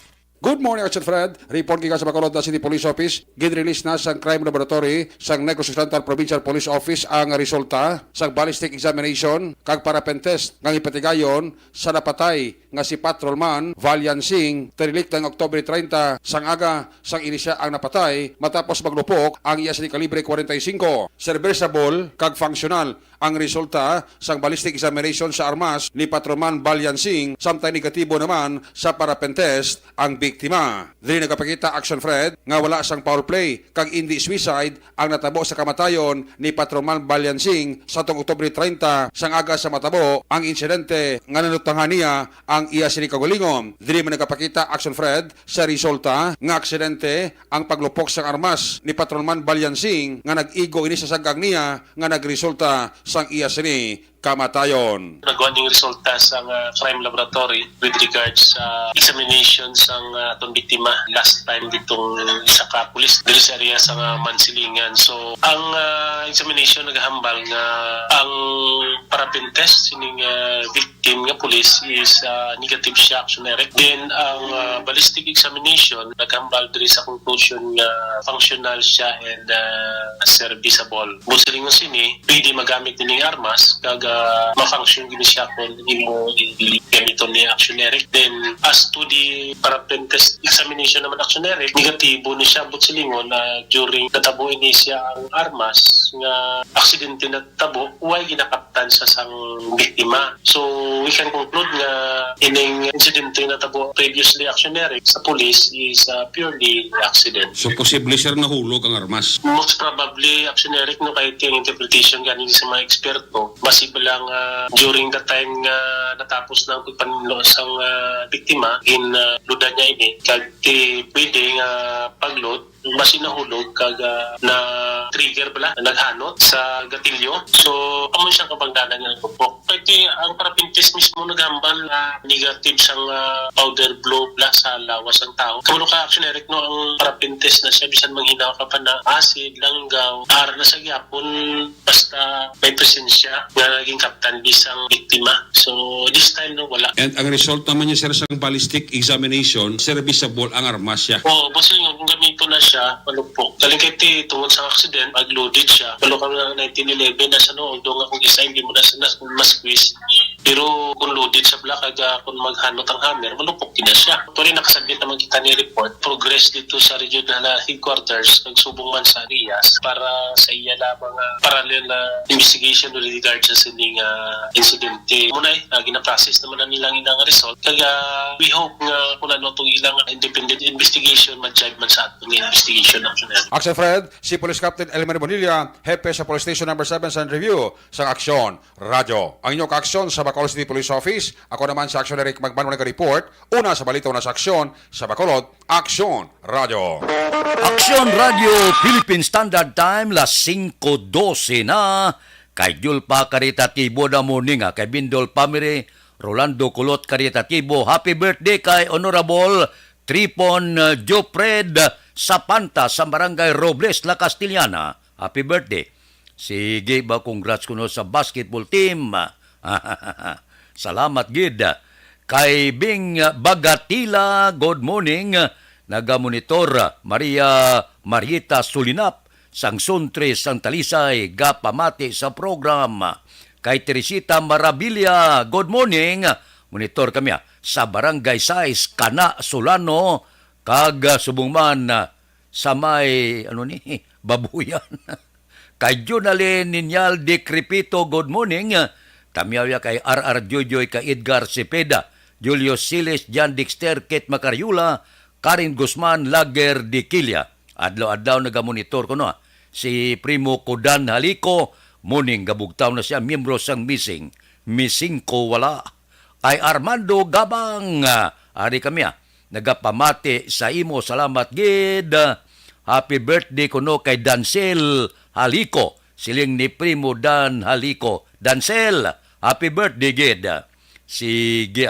Speaker 19: Good morning, Archie Fred. Report gikan sa Bacolod City Police Office. Gin-release na sa Crime Laboratory sa Negros Occidental Provincial Police Office ang resulta sa ballistic examination kag parapen test ng ipatigayon sa napatay nga si Patrolman Val Yansing terilik ng Oktubre 30 sang aga sang inisya ang napatay matapos maglupok ang iya sa kalibre 45. Serviceable kag functional ang resulta sang ballistic examination sa armas ni Patrolman Val Yansing, samtay negatibo naman sa parapen test ang biktima. Dili nagapakita Action Fred nga wala sang foul play kag hindi suicide ang natabo sa kamatayon ni Patrolman Val Yansing sa tong Oktubre 30 sang aga sa matabo ang insidente nga nanutangan niya ang iya sini kagulingom. Dili man nagapakita Action Fred sa resulta nga aksidente ang paglupok sang armas ni Patrolman Val Yansing nga nag-igo ini sa sagang niya nga nagresulta sang iya sini kamatayon.
Speaker 9: Nagawa ng resulta sa crime laboratory with regards sa examination sa atong biktima last time ditong isa ka pulis diri sa area sa Mansilingan. So ang examination naghambal nga ang parapin test sining victim nga pulis is negative siya actioneric. Then ang ballistic examination naghambal diri sa conclusion nga functional siya and serviceable. Busilingon sini pwede magamit dining armas kag ma-function gini siya kung imo gamito ni actioneric. Then as to the parapen test examination naman actioneric, negatibo ni siya butsilingon na during natabo ini siya ang armas nga aksidente na tabo way ginakaptan sa sang biktima. So we can conclude nga ining insidente na tabo previously actioneric sa police is purely accident.
Speaker 19: So posible sir nahulog ang armas?
Speaker 9: Most probably actioneric no kahit yung interpretation ganin sa mga eksperto. Possible lang during the time nga natapos na ang pagpanulo sa biktima in luda niya ini kag pwede nga pagload mas inahulog kag na trigger bala naghanot sa gatilyo. So amo siyang kabangdanan nga pupok. Pwede ang parapin test mismo naghambal na negative sang powder blow bala sa lawas ang tao. Kung ka actioneric no ang parapin test na siya bisan manghinaw ka pa na acid, langgaw, ara na sa gyapon basta may presensya nga naging kaptan bisang biktima. So this time no wala.
Speaker 19: And ang result naman niya sir sa ballistic examination, serviceable ang armas siya.
Speaker 9: Oo, basta yung gamito na siya, palupok. Kaling tungod sa accident, pag-loaded siya. Palo kami na 1911 na sa no, although nga kung isa hindi mo na mas squeeze, Pero kung loaded sa black, kung maghanot ang hammer, malupok din na siya. Tuloy nakasabit naman kita ni report, progress dito sa regional headquarters, nagsubong man sa RIAS para sa iya lamang parallel na investigation with regard sa sining incidente. Muna gina-process naman na nilang ilang result. Kaya we hope nga kung ano itong ilang independent investigation, mag-jive man sa atong investigation national.
Speaker 19: Action Fred, si Police Captain Elmer Bonilla, hepe sa Police Station number 7 sa review sa Aksyon Radyo. Ang inyong kaaksyon sa Bacolod City Police Office, ako naman sa Aksyon Eric Magbanwa nag-report, una sa balita na sa aksyon sa Bacolod, Aksyon Radyo.
Speaker 1: Aksyon Radio Philippine Standard Time las 5:12 na. Kay Julpa Caritatibo na morning kay Bindol Family, Rolando Kulot Caritatibo. Happy birthday kay Honorable Tripon Jopred Sapanta sa Barangay Robles, La Castillana. Happy birthday. Sige ba, congrats kuno sa basketball team. Salamat gid. Kay Bing Bagatila, good morning. Nagamonitor Maria Marieta Sulinap sang Suntre sang Talisay gapamati sa program. Kay Teresita Marabilia, good morning. Monitor kami sa Barangay 6 Kana Solano kag subungman sa may Babuyan. Kay Junalyn Ninyal de Crepito, good morning. Tamyaw kay R.R. Jojoy, kay Edgar Cepeda, Julio Siles, Jan Dexter, Kate Macaryula, Karin Guzman, Lager de Quilla. Adlaw-adlaw nagamonitor ko no. Si Primo Kodan Haliko, morning gabugtaw na siya, miyembro sang missing ko wala. Kay Armando Gabang, ari kami nagapamati sa imo, salamat gid. Happy birthday kuno kay Dancel Haliko, siling ni Primo Dan Haliko. Dancel, happy birthday gid. Sige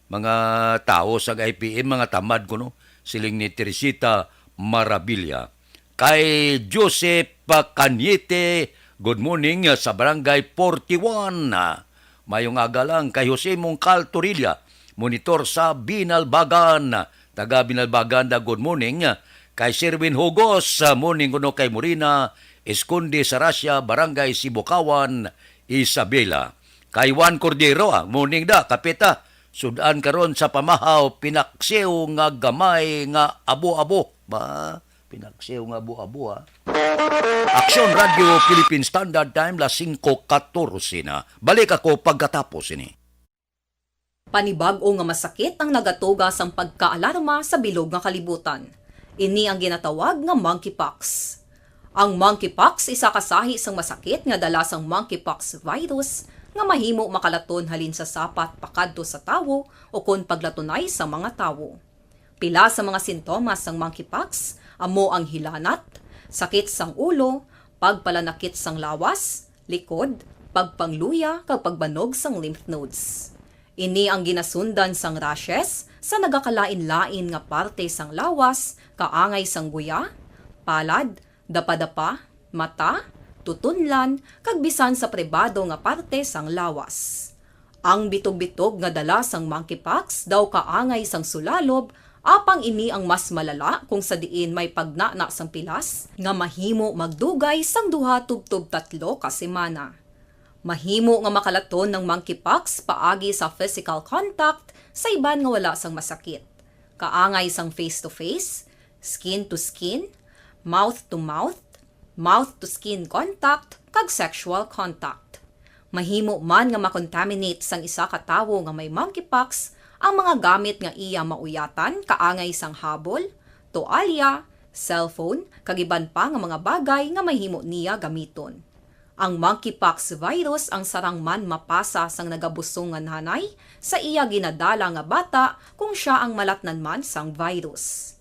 Speaker 1: mga tao sa IPM, mga tamad kuno, siling ni Teresita Marabilia. Kay Joseph Canyete, good morning sa Barangay 41. Mayong aga lang kay Jose Mongcal Torilla, monitor sa Binalbagan. Taga Binalbagan na good morning. Kay Sherwin Hugos, morning kuno kay Morina Esconde Sarasya, Barangay Sibukawan, Isabela. Kay Juan Cordero, morning da, kapita. Sudan karon sa pamahaw, pinaksiw nga gamay nga abo-abo. Ba, pinaksiw nga abo-abo Aksyon Radio Philippine Standard Time, las 5:14 na. Balik ako pagkatapos ini.
Speaker 14: Panibag-o nga masakit ang nagatugas ang pagkaalarma sa bilog nga kalibutan. Ini ang ginatawag nga monkeypox. Ang monkeypox isa kasahi sang masakit nga dala sang monkeypox virus nga mahimo makalaton halin sa sapat pakadto sa tawo o kon paglatunay sa mga tawo. Pila sa mga sintomas sang monkeypox amo ang hilanat, sakit sang ulo, pagpalanakit sang lawas, likod, pagpangluya kag pagbanog sang lymph nodes. Ini ang ginasundan sang rashes sa nagakalain-lain nga parte sang lawas, kaangay sang guya, palad, dapadapa, mata, tutunlan, kag bisan sa pribado nga parte sang lawas. Ang bitog-bitog nga dala sang monkeypox daw kaangay sang sulalob, apang ini ang mas malala kung sa diin may pagnana sang pilas nga mahimo magdugay sang 2-3 ka semana. Mahimo nga makalaton ng monkeypox paagi sa physical contact sa iban nga wala sang masakit. Kaangay sang face-to-face, skin-to-skin, mouth-to-mouth, mouth-to-skin contact, kag sexual contact. Mahimo man nga makontaminate sang isa ka tawo nga may monkeypox ang mga gamit nga iya mauyatan, kaangay sang habol, toalya, cellphone, kag iban pa nga mga bagay nga mahimo niya gamiton. Ang monkeypox virus ang sarang man mapasa sang nagabusong nga nanay sa iya ginadala nga bata kung siya ang malatnan man sang virus.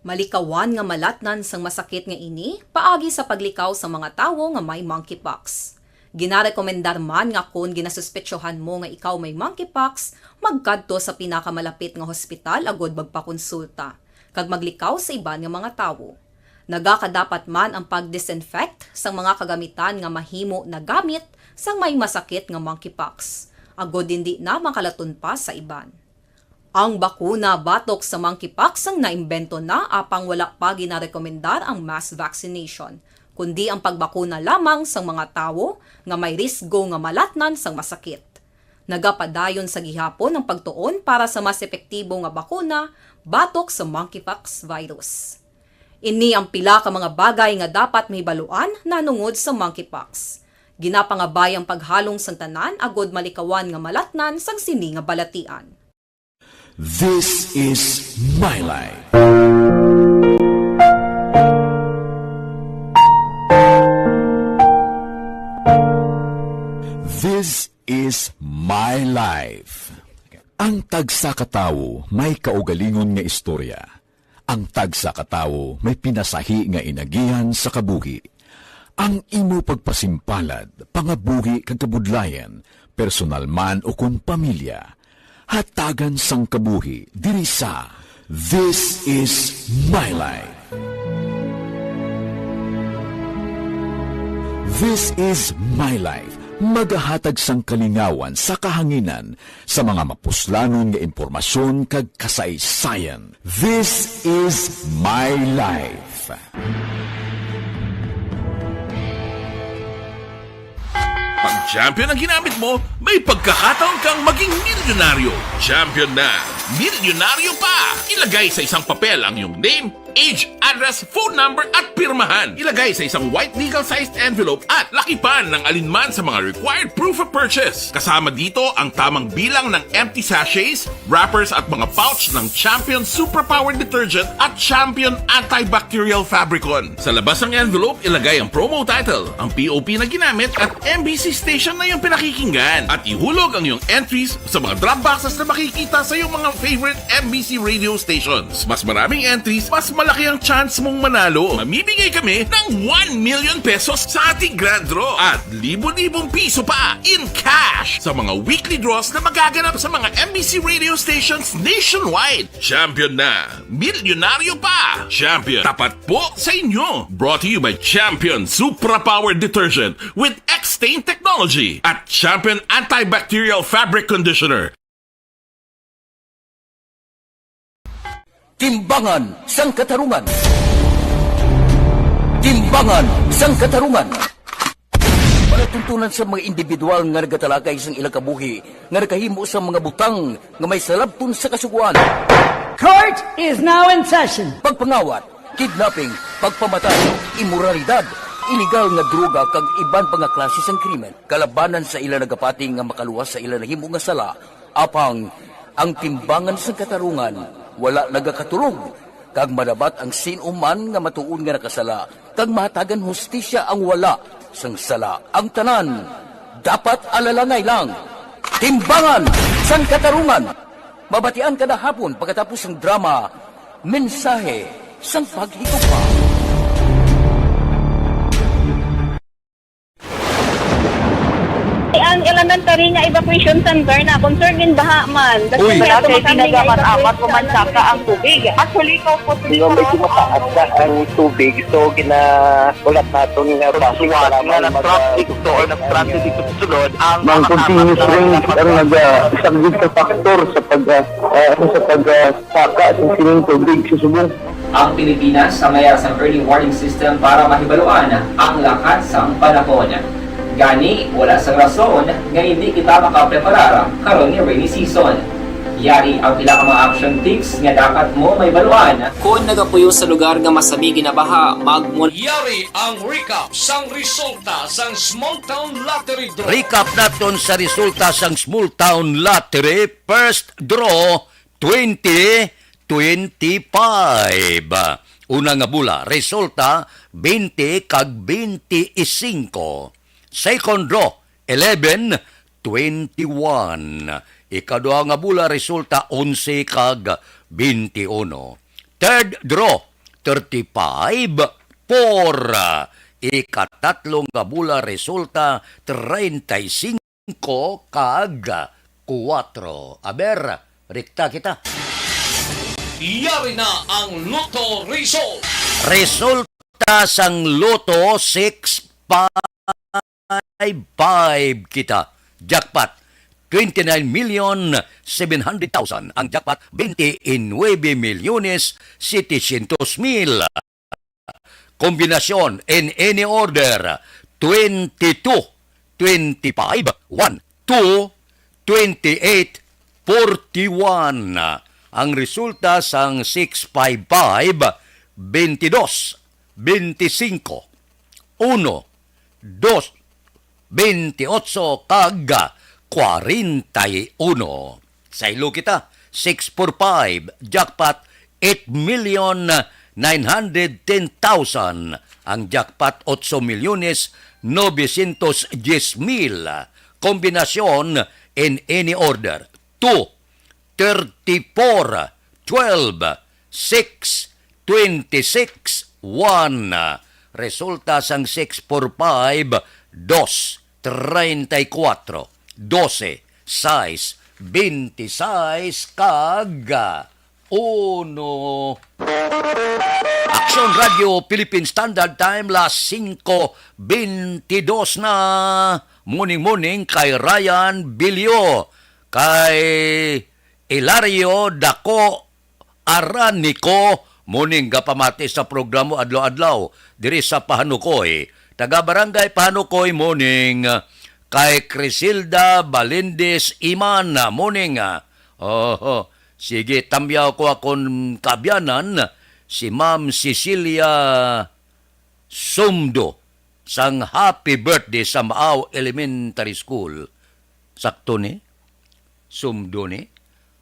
Speaker 14: Malikawan nga malatnan sang masakit nga ini paagi sa paglikaw sa mga tawo nga may monkeypox. Ginarekomendar man nga kung ginasuspetsyohan mo nga ikaw may monkeypox, magkadto sa pinakamalapit nga hospital agod magpakonsulta, kag maglikaw sa iban nga mga tawo. Nagakadapat man ang pag-disinfect sa mga kagamitan nga mahimo na gamit sang may masakit nga monkeypox, agod hindi na makalaton pa sa iban. Ang bakuna batok sa monkeypox ang naimbento na apang wala pa ginarekomendar ang mass vaccination. kundi ang pagbakuna lamang sa mga tawo nga may risgo nga malatnan sang masakit. Nagapadayon sa gihapon ang pagtuon para sa mas epektibo nga bakuna batok sa monkeypox virus. Ini ang pila ka mga bagay nga dapat mahibaluan nanungod sa monkeypox. Ginapangabay ang paghalong sang tanan agod malikawan nga malatnan sang sini nga balatian.
Speaker 11: This is my life. This is my life. Ang tagsa ka tawo may kaugalingon nga istorya. Ang tagsa ka tawo may pinasahi nga inagihan sa kabuhi. Ang imo pagpasimpalad, pangabuhi kag kabudlayan, personal man o kun pamilya, hatagan sang kabuhi diri sa This is my life. This is my life. Magahatag sang kalingawan sa kahanginan sa mga mapuslanon nga impormasyon kag kasaysayan. This is my life.
Speaker 3: Pag champion ang ginamit mo, may pagkakataon kang maging milyonaryo. Champion na, milyonaryo pa! Ilagay sa isang papel ang iyong name, age, address, phone number at pirmahan. Ilagay sa isang white legal-sized envelope at lakipan ng alinman sa mga required proof of purchase. Kasama dito ang tamang bilang ng empty sachets, wrappers at mga pouch ng Champion Superpower Detergent at Champion Antibacterial Fabricon. Sa labas ng envelope, ilagay ang promo title, ang POP na ginamit at MBC station na yung pinakikinggan. At ihulog ang iyong entries sa mga drop boxes na makikita sa iyong mga favorite MBC radio stations. Mas maraming entries, mas malaki ang chance mong manalo. Mamimigay kami ng 1 million pesos sa ating grand draw at libo-libong piso pa in cash sa mga weekly draws na magaganap sa mga MBC radio stations nationwide. Champion na, milyonaryo pa. Champion, tapat po sa inyo. Brought to you by Champion Superpower Detergent with X-Stain Technology at Champion Antibacterial Fabric Conditioner.
Speaker 4: Timbangan sang katarungan. Timbangan sang katarungan. Panatuntunan sa mga individual nga nagatalakay sang ilang kabuhi nga nakahimo sa mga butang nga may salabton sa kasuguan.
Speaker 15: Court is now in session.
Speaker 4: Pagpangawat, kidnapping, pagpamatay, imoralidad, iligal nga droga kag iban pa nga klase sang krimen. Kalabanan sa ilang nagapating nga makaluwas sa ilang nahimo nga sala. Apang ang timbangan sang katarungan wala nagakatulog, kag madabat ang sinuman nga matuon nga nakasala, kag mahatagan hustisya ang wala sang sala. Ang tanan, dapat alalangay lang. Timbangan sang katarungan. Mabatian kada hapon pagkatapos ng drama, mensahe sang paghikupa.
Speaker 20: Ang elementary nga evacuation center na concern din baha man.
Speaker 21: Uy, kasi pinagamat-amat kumansaka ang tubig. Actually, ko po
Speaker 2: Medyo mataas na ang tubig. So, ginaulat natin nga
Speaker 21: basiwag nga nag-traffic to or nag-traffic dito sa sulod.
Speaker 22: Ang continuous rain ang isang good factor sa pagsaka sa sining tubig sa subong.
Speaker 23: Ang Pilipinas ang mayroon sa early warning system para mahibaluan ang lakas ng panahon. Gani, wala sa rason nga hindi kita makapreparar karon ni rainy season. Yari ang pila ka mga action tips nga dapat mo may baluan. Kung nagapuyo sa lugar nga masabi ginabaha,
Speaker 24: Yari ang recap sang resulta sang Small Town Lottery Draw.
Speaker 1: Recap naton sa resulta sang Small Town Lottery first draw 2025. Una nga bula, resulta 20 kag 25. Second draw, 11, 21. Ikaduha nga bula, resulta 11 kag 21. Third draw, 35, 4. Ikatatlo nga bula, resulta 35 kag 4. Aber, rekta kita.
Speaker 24: Yari na ang Lotto result.
Speaker 1: Resulta sang Lotto 655 kita. Jackpot 29,700,000. Ang jackpot 29,700,000. Kombinasyon in any order 22, 25, 1, 2, 28, 41. Ang resulta sang 655, 22, 25, 1, 2, 28 kag 41. Sa ilo kita, 645, jackpot 8,910,000. Ang jackpot 8,910,000. Kombinasyon in any order 2, 34, 12, 6, 26, 1. Resulta sang 645, 2, 34, 12, 6, 26, kag 1. Action Radio Philippine Standard Time, las 5:22 na. Morning kay Ryan Bilio, kay Hilario Dako Aranico. Morning gapamati sa programo adlaw-adlaw diri sa Pahanukoy. Taga Barangay Pahanukoy, morning. Kay Crisilda Balindis Iman, morning. Sige, tamyaw ko akong kabyanan, si Ma'am Cecilia Sumdo, sang happy birthday sa Maaw Elementary School. Sakto ni? Sumdo ni?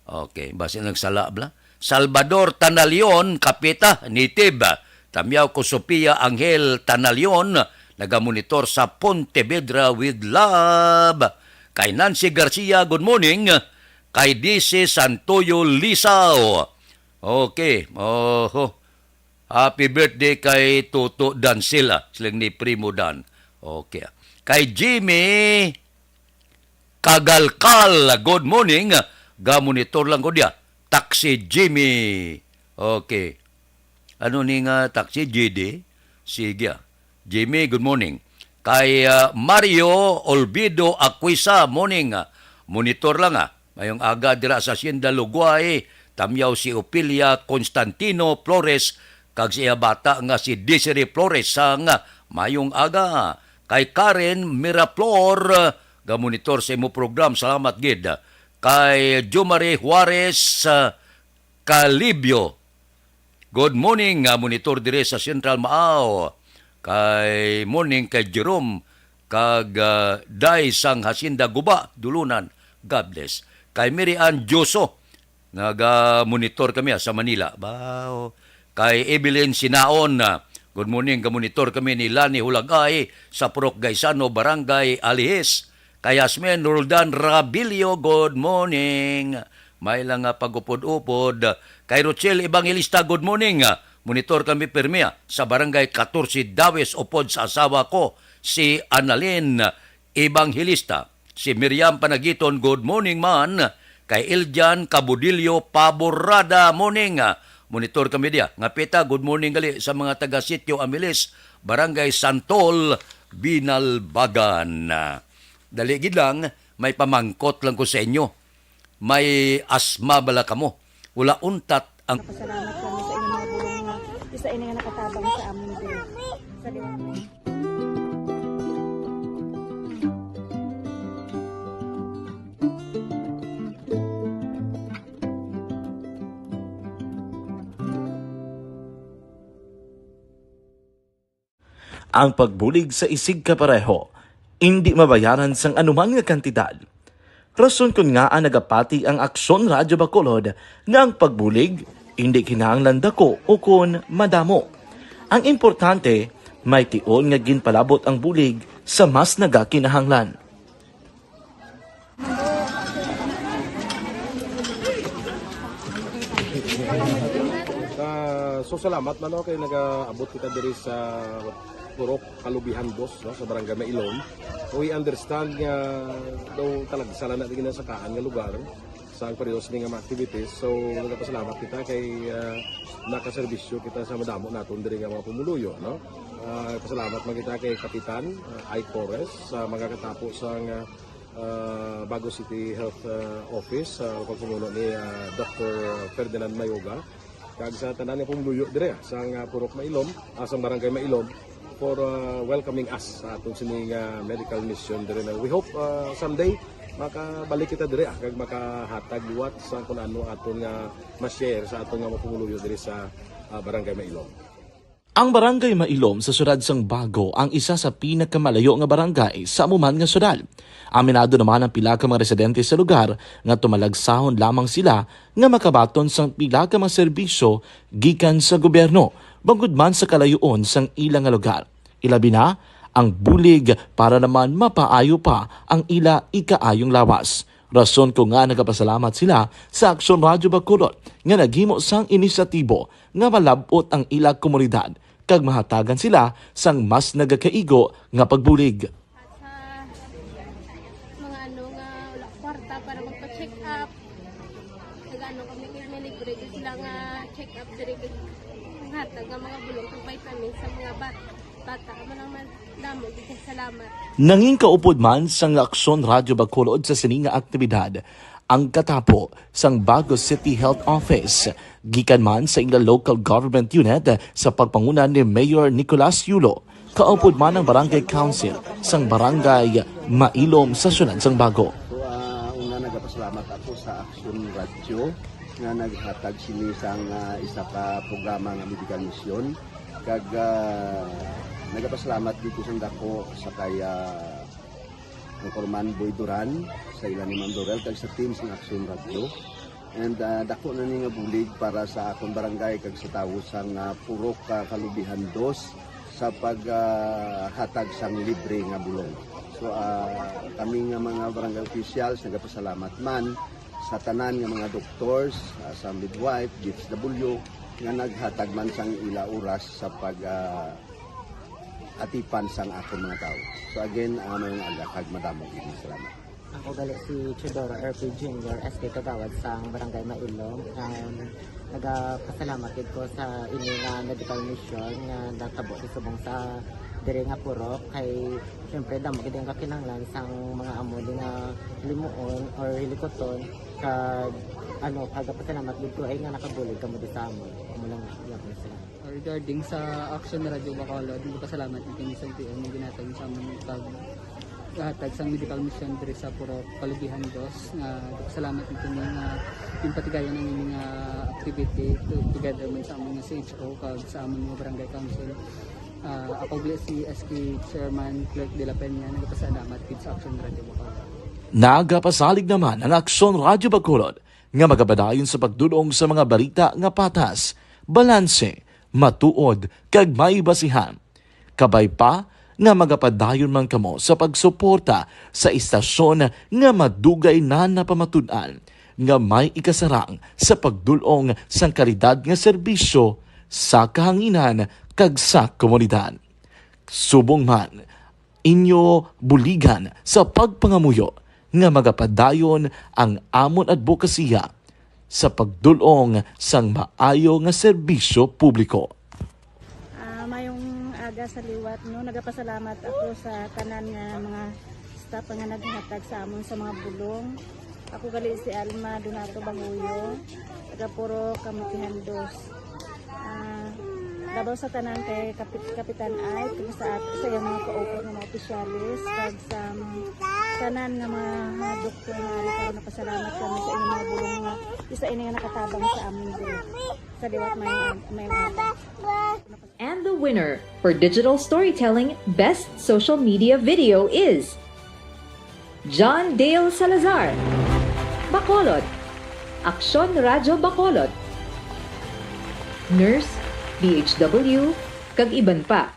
Speaker 1: Okay, basta nagsala bla. Salvador Tanalion, kapita, nitib. Tamyaw ko Sophia Angel Tanalion, nagamonitor sa Pontevedra with love. Kay Nancy Garcia, good morning. Kay DC Santoyo Lisao. Okay. Happy birthday kay Toto Dansila. Silang ni Primo Dan. Okay. Kay Jimmy Kagalkal, good morning. Gamonitor lang ko dia. Taxi Jimmy. Okay. Ano ni nga taxi? GD? Sige. Jimmy, good morning. Kay Mario Olvido Aquisa, morning. Monitor lang Mayong aga dira sa Hacienda Luguay, tamyaw si Opilia Constantino Flores, kag siya bata nga si Desiree Flores sang mayong aga. Kay Karen Miraflor, gamonitor sa imo program, salamat gid. Kay Jumare Juarez Calibio, good morning, monitor dire sa Central Maaw. Kay morning kay Jerome kag Day sang Hacienda Guba, Dulunan, God bless. Kay Miriam Joso, naga-monitor kami sa Manila. Bao. Kay Evelyn Sinaon, good morning, ga-monitor kami ni Lani Hulagay sa Purok Gaisano, Barangay Alihis. Kay Yasmin Roldan Rabilio, good morning. May lang pag-upod-upod. Kay Rochelle Evangelista, good morning. Monitor kami permia sa Barangay 14 Dawes, upod sa asawa ko, si Annalyn Evangelista. Si Miriam Panagiton, good morning man. Kay Iljan Cabudillo Paborada, morning. Monitor kami dia. Ngapita, good morning gali sa mga taga-sityo Amilis, Barangay Santol, Binalbagan. Dali gid lang, may pamangkot lang ko sa inyo. May asma bala kamo. Wala untat ang...
Speaker 6: Pasalamat kami sa inyong mga bulong nga. Isa ini nga nakatabang sa amin din. Sa
Speaker 10: Ang pagbulig sa isig kapareho, hindi mabayaran sang anuman nga kantidad. Rason kun nga ang nagapati ang Aksyon Radyo Bacolod nga ang pagbulig, hindi kinahanglan dako o kun madamo. Ang importante, may tion nga ginpalabot ang bulig sa mas nagakinahanglan.
Speaker 19: So salamat man kay nag-abot kita diri sa Purok Kalubihan Boss, no, sa Barangay Mailon. We understand nga daw talaga sala na din sa kaan nga lugar sa periodos ni nga activities. So nagpasalamat kita kay nakaserbisyo kita sa madamo naton diri nga mga pumuluyo, no. Pasalamat man kita kay Kapitan Ike Torres sa mga katapo sa Bago City Health Office sa pagpumuno ni Dr. Ferdinand Mayoga.
Speaker 7: kag sa tanan pong luyo dire sang Purok Mailom, sang Barangay Mailom for welcoming us sa atong sining medical mission dire. We hope someday makabalik kita dire kag makahatag liwat sa kung ano aton nga ma-share sa aton nga mapumuluyo dire sa Barangay Mailom.
Speaker 10: Ang Barangay Mailom sa syudad sang Bago ang isa sa pinakamalayo nga barangay sa amuman nga syudad. Aminado naman ang pila ka mga residente sa lugar nga tumalagsahon lamang sila nga makabaton sang pila ka mga serbisyo gikan sa gobyerno bangod man sa kalayoon sang ilang nga lugar. Ilabi na ang bulig para naman mapaayo pa ang ila ikaayong lawas. Rason ko nga nagapasalamat sila sa Aksyon Radyo Bacolod nga naghimo sang inisyatibo nga malabot ang ila komunidad kag mahatagan sila sang mas nagakaigo nga pagbulig.
Speaker 8: Mga ano nga wala kwarta para magpa-check up. Nagano kami libre sila nga check up dire hatag nga mga bulong ng vitamin sa mga bata man damo gid salamat.
Speaker 10: Nanging kaupod man sang Aksyon Radyo Bacolod sa sining nga aktibidad ang katapo sang Bago City Health Office gikan man sa ilang local government unit sa pagpanguna ni Mayor Nicolas Yulo. Kaupod man ang Barangay Council sang Barangay Mailom sa syudad sang Bago.
Speaker 12: So una nagapasalamat ako sa Aksyon Radyo nga naghatag sini sang isa ka programa nga medical mission kag nagapasalamat dito sa dako sa kaya Corman Boy Duran sa ilan ni Ma'am Dorel kag sa team sa Aksyon Radyo. And dako na ni nga bulig para sa akong barangay kag sa tawo sang Purok Kalubihan 2 sa paghatag sang libre nga bulong. So kami nga mga barangay officials nagapasalamat man sa tanan nga mga doctors, sa midwife, DSW nga naghatag man sang ila oras sa atipan sang akong mga tao. So again, mayong agakag madamo gid salamat.
Speaker 13: Ako gali si Chidoro RP Jr. SK Kagawad sa Barangay Mailom. Nagapasalamat ko sa ini nga medical mission nga natabo subong sa diri nga Purok kay syempre damo gid ang kakinahanglan sang mga amo nga limuon or hilikoton kag kagapasalamat gid ko ay nga nakabulig kamo di sa amo. Amo lang gyapon sila.
Speaker 25: Regarding sa Aksyon Radyo Bacolod, nagpasalamat natin sa LTO na ginatag sa aming paghatag sa medical mission diri sa Purok Kalubihan 2. Nagpasalamat natin yung patigayan ng aming activity together man sa aming CHO kag sa aming barangay council. Ako si SK Chairman Clerk de la Peña, nagpasalamat din sa Aksyon Radyo Bacolod.
Speaker 10: Nagapasalig naman ang Aksyon Radyo Bacolod nga magabadayon sa pagdulong sa mga balita nga patas, balanse, matuod kag may basihan. Kabay pa nga magapadayon man kamo sa pagsuporta sa istasyon nga madugay na napamatud-an nga may ikasarang sa pagdulong sang kalidad nga serbisyo sa kahanginan kag sa komunidad. Subong man inyo buligan sa pagpangamuyo nga magapadayon ang amon advokasya sa pagdulong sang maayo nga serbisyo publiko.
Speaker 6: Mayong aga sa liwat no, nagapasalamat ako sa tanan nga mga staff nga naghatag sa amon sa mga bulong. Ako gali si Alma Donato Banguyo, taga Purok Kamutihan 2. Dabaw sa tanan kay Kapitan Ay, sa iyang mga ka-open ng mga opisyalis, kag sa tanan ng mga doktor na karon napasalamat kami sa inyong mga bulong nga isa ini nga nakatabang sa amin diri. Sa liwat may
Speaker 14: And the winner for Digital Storytelling Best Social Media Video is John Dale Salazar, Bacolod, Aksyon Radyo Bacolod, Nurse, DHW, kag iban pa.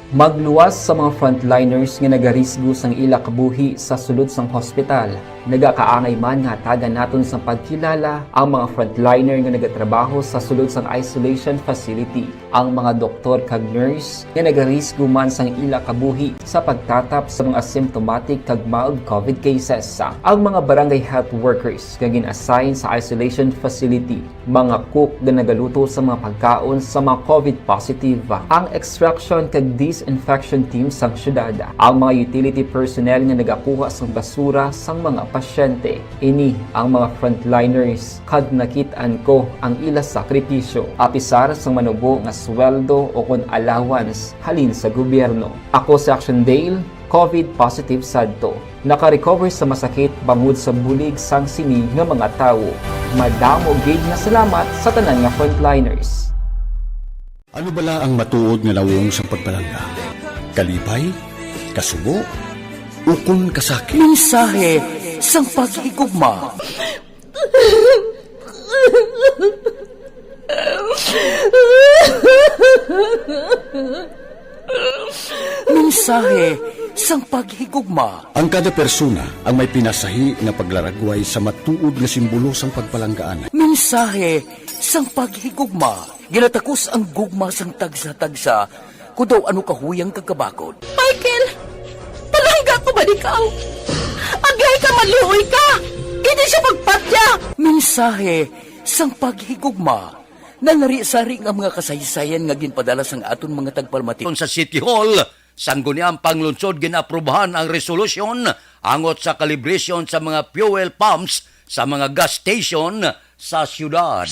Speaker 23: Magluwas sa mga frontliners nga nagarisgo sang ila kabuhi sa sulod sang hospital. Nagakaangay man nga tagan naton sa pagkilala ang mga frontliner nga nagatrabaho sa sulod sang isolation facility. Ang mga doktor kag nurse nga nagarisgo man sang ila kabuhi sa pagtatap sa mga asymptomatic kag mild COVID cases. Ang mga barangay health workers nga gin-assign sa isolation facility, mga cook nga nagaluto sa mga pagkaon sa mga COVID positive. Ang extraction kag disinfection team sang syudad, ang mga utility personnel nga nagakuha sang basura sang mga pasyente. Ini ang mga frontliners kag nakit-an ko ang ila sakripisyo apisar sa manubo nga sweldo o kun allowance halin sa gobyerno. Ako si Action Dale, COVID positive sadto. Naka-recover sa masakit bangod sa bulig sang sini nga mga tawo. Madamo gid nga salamat sa tanan nga frontliners.
Speaker 11: Ano bala ang matuod nga lawong sa pagpalangga? Kalipay? Kasubo? Ukon kasakit?
Speaker 4: Mensahe sang paghigugma. Mensahe sang paghigugma.
Speaker 11: Ang kada persona ang may pinasahi nga paglaragway sa matuod nga simbolo sang pagpalanggaan.
Speaker 4: Mensahe sang paghigugma. Ginatakos ang gugma sang tagsa-tagsa kung daw ano kahuyang kagkabakod.
Speaker 5: Michael! Palangga ko ba ikaw? Agay ka, maluoy ka! Hindi siya pagpatya!
Speaker 4: Mensahe sang paghigugma. Nalari-sari ang mga kasaysayan nga ginpadala sang aton mga tagpalmati.
Speaker 1: Sa City Hall, sangguniang panglunsod ginaprubahan ang resolusyon angot sa calibration sa mga fuel pumps sa mga gas station sa syudad.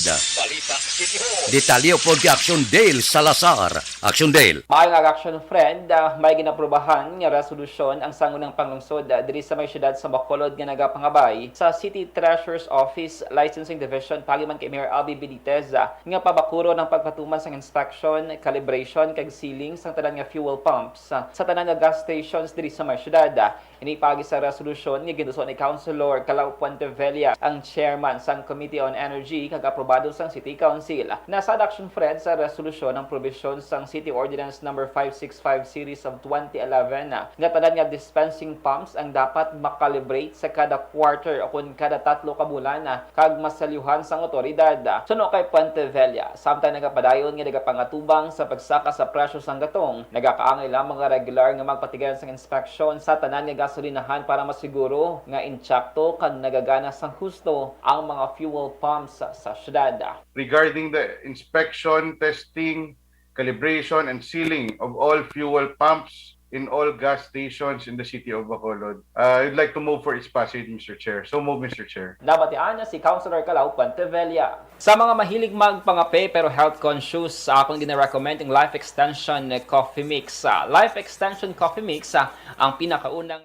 Speaker 1: Detalyo po kay Action Dale Salazar. Action Dale.
Speaker 23: Maayong Action Friend, may ginaprubahan nga resolusyon ang sangunang panglungsod diri sa may syudad sa Bacolod nga nagapangabay sa City Treasurer's Office Licensing Division pagiman kay Mayor Albi Benitez nga pabakuro ng pagpatuman sang inspection, calibration kag sealing sang tanan nga fuel pumps sa tanan nga gas stations diri sa may syudad. Inipagi sa resolusyon nga ginuso ni Councilor Calao Puentevilla, ang chairman sang Committee on Energy kag aprobado sang City Council. Nasa Action Friend sa resolusyon ng provision sang City Ordinance number 565 series of 2011 nga tanan nga dispensing pumps ang dapat makalibrate sa kada quarter o kun kada 3 ka bulan kag masalyuhan sang otoridad. Suno kay Puentevilla, samtang nagapadayon nga nagapangatubang sa pagsaka sa presyo sang gatong, nagakaangay lamang nga regular nga magpatigayon sang inspection sa tanan nga gasolinahan para masiguro nga intsakto kag nagagana sang husto ang mga fuel pumps sa syudad.
Speaker 9: Regarding the inspection, testing, calibration, and sealing of all fuel pumps in all gas stations in the city of Bacolod, I'd like to move for its passage, Mr. Chair. So move, Mr. Chair.
Speaker 23: Nabatian na si Councilor Calao Puentevilla. Sa mga mahilig magpangape pero health conscious, akong gina-recommend yung Life Extension Coffee Mix. Life Extension Coffee Mix, ang pinakaunang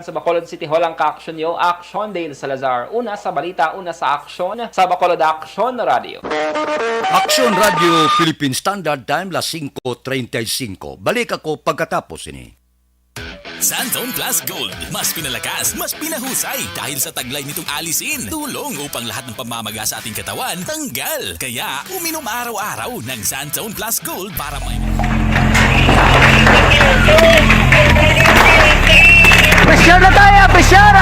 Speaker 23: sa Bacolod City Hall ang ka-action nyo, Action Dale Salazar. Una sa balita, una sa action sa Bacolod Action Radio.
Speaker 1: Action Radio Philippine Standard Time, las 5:35. Balik ako pagkatapos ini.
Speaker 16: Santone Plus Gold. Mas pinalakas, mas pinahusay dahil sa taglay nitong alisin. Tulong upang lahat ng pamamaga sa ating katawan tanggal. Kaya uminom araw-araw ng Santone Plus Gold para may...
Speaker 15: Pressure na tayo! Pressure!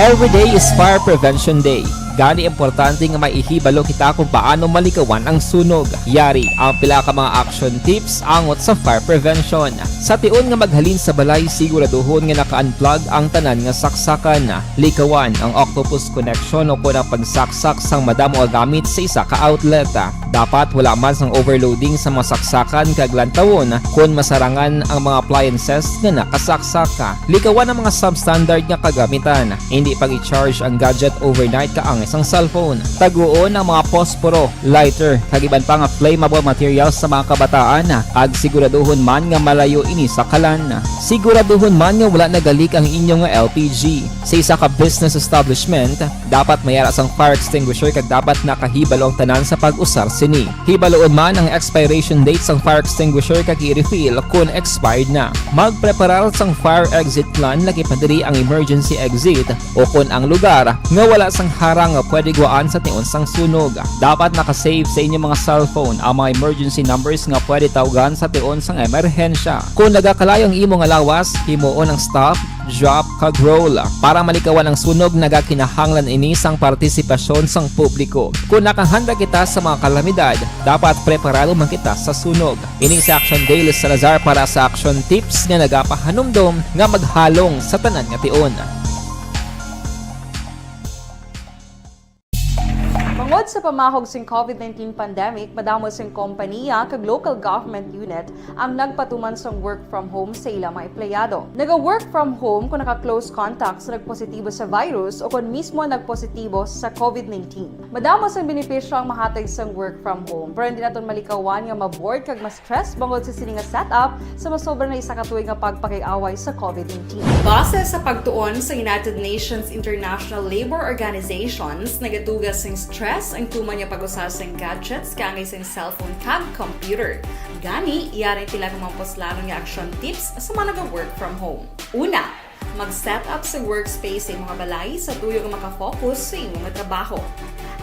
Speaker 23: Every day is Fire Prevention Day.
Speaker 2: Gani importante nga maihibalo kita kung paano malikawan ang sunog. Yari ang pila ka mga action tips angot sa fire prevention. Sa tion nga maghalin sa balay, siguraduhon nga naka-unplug ang tanan nga saksakan. Likawan ang octopus connection o kung ang pagsaksak sang madamo nga gamit sa isa ka outlet. Dapat wala man sang overloading sa mga saksakan kag lantawon kung masarangan ang mga appliances nga nakasaksaka. Likawan ang mga substandard nga kagamitan. Hindi pag i-charge ang gadget overnight kaang isang cellphone. Taguon ang mga posporo, lighter, kag iban pa nga flammable materials sa mga kabataan. Ag siguraduhon man nga malayo ini sa kalan. Siguraduhon man nga wala nagalik ang inyong LPG. Sa isa ka business establishment, dapat mayara sang fire extinguisher kag dapat nakahibalo ang tanan sa pag-usar sini. Hibaloon man ang expiration date sang fire extinguisher kag i-refill kung expired na. Magpreparar sang fire exit plan lagi pa diri ang emergency exit o kung ang lugar nga wala sang harang nga pwede guaan sa tion sang sunog. Dapat nakasave sa inyong mga cellphone ang mga emergency numbers nga pwede tawagan sa tion sang emerhensya. Kung nagakalayo ang imong alawas, himuon ang stop, drop kag roll para malikawan ang sunog. Nagakinahanglan ini sang partisipasyon sang publiko. Kung nakahanda kita sa mga kalamidad, dapat preparado man kita sa sunog. Ini si Action Daily Salazar para sa action tips nga nagapahanumdom nga maghalong sa tanan nga tion.
Speaker 3: Tungod sa pamahog sing COVID-19 pandemic, madamo sing kompanya kag local government unit ang nagpatuman sang work from home sa ilang mga empleyado. Naga-work from home kung naka-close contact sa nagpositibo sa virus o kung mismo nagpositibo sa COVID-19. Madamo sang benepisyo ang mahatag sang work from home, pero hindi naton malikawan nga ma-bored kag ma-stress bangod sa sini nga setup sa masobra na isa ka tuig nga pagpakiaway sa COVID-19. Base sa pagtuon sa United Nations International Labor Organizations, nagatugas sing stress ang tuman niya pag-usar sa gadgets kangay sa cellphone kag computer. Gani, iyaring tila ng mga poslano nga action tips sa mga nag-work from home. Una, mag-set up sa workspace sa mga balay sa tuyo nga makafocus sa imong trabaho.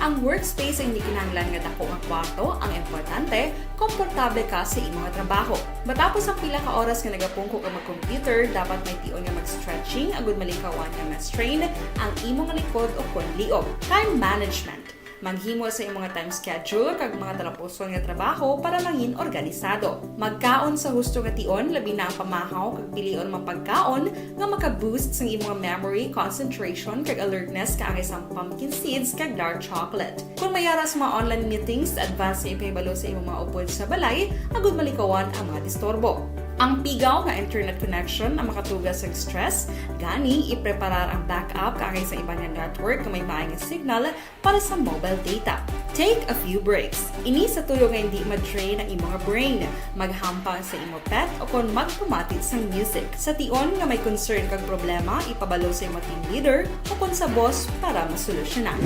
Speaker 3: Ang workspace ay hindi kinahanglan nga dako nga kwarto, ang importante, komportable ka sa imong trabaho. Matapos ang pila ka oras nga nagapungko ka mag-computer, dapat may tion nga mag-stretching agud malikawan nga ma-strain ang imong likod o kon liog. Time management. Manghimo sa imong time schedule kag mga talapuson nga trabaho para mangin organisado. Magkaon sa husto nga tion, labi na ang pamahaw kag pilion mang pagkaon nga maka-boost sa imong memory, concentration kag alertness kaangay sang pumpkin seeds kag dark chocolate. Kung mayara sa mga online meetings, advance sa ipahibalo sa imong mga upod sa balay, agud malikawan ang mga disturbo. Ang pigaw nga internet connection ang makatugas sa stress, gani ipreparar ang backup kaangay sa ibang network na may maayong signal para sa mobile data. Take a few breaks. Ini sa tuyo nga hindi ma-drain ang imong brain, maghampang sa imong pet o kung magpumatit sa music. Sa tion nga may concern kag problema, ipabalo sa imong team leader o kung sa boss para masolusyonan.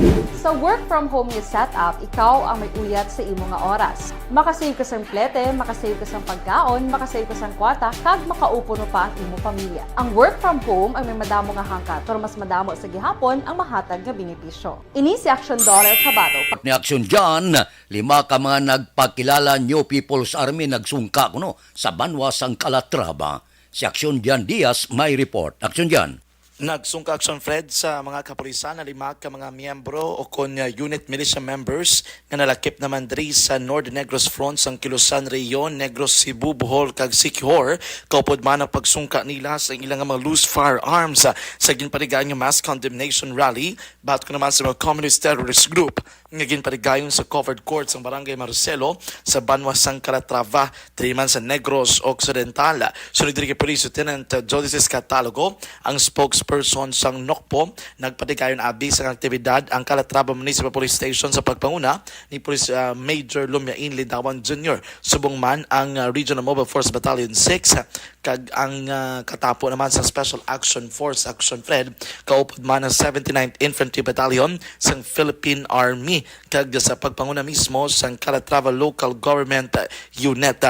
Speaker 3: Sa work from home nga setup, ikaw ang may uyat sa imong nga oras. Makasave ka sa plete, makasave ka sa pagkaon, makasave ka sa kwata, kag makaupo no pa ang imong pamilya. Ang work from home ay may madamo nga hangkat, pero mas madamo sa gihapon ang mahatag nga benepisyo. Ini si Action Dorel Cabato.
Speaker 1: Ni Action dyan, 5 ka mga nagpakilala New People's Army nagsungka kuno sa Banwa sang Calatrava. Si Action dyan Diaz may report. Action dyan.
Speaker 17: Nagsungka Action Fred sa mga kapulisan na 5 ka mga miyembro o kon unit militia members nga nalakip naman diri sa North Negros Front sang Kilusan Region, Negros, Cebu, Bohol kag Siquijor. Kaupod man ang pagsungka nila sa ilang mga loose firearms sa ginparigayon nga mass condemnation rally bat ko naman sa mga communist terrorist group nga ginparigayon sa covered court sang Barangay Marcelo sa Banwa sang Calatrava diri man sa Negros Occidental. Sunod diri kay Police Lieutenant Jodices Catalogo, ang spokesperson sang NOCPO, nagpatigayon abi sa aktibidad ang Calatrava Municipal Police Station sa pagpanguna ni Police Major Lumiain Lindawan Jr. Subong man ang Regional Mobile Force Battalion 6 kag ang katapo naman sa Special Action Force Action Fred, kaupod man ang 79th Infantry Battalion sang Philippine Army kag sa pagpanguna mismo sang Calatrava Local Government Unit.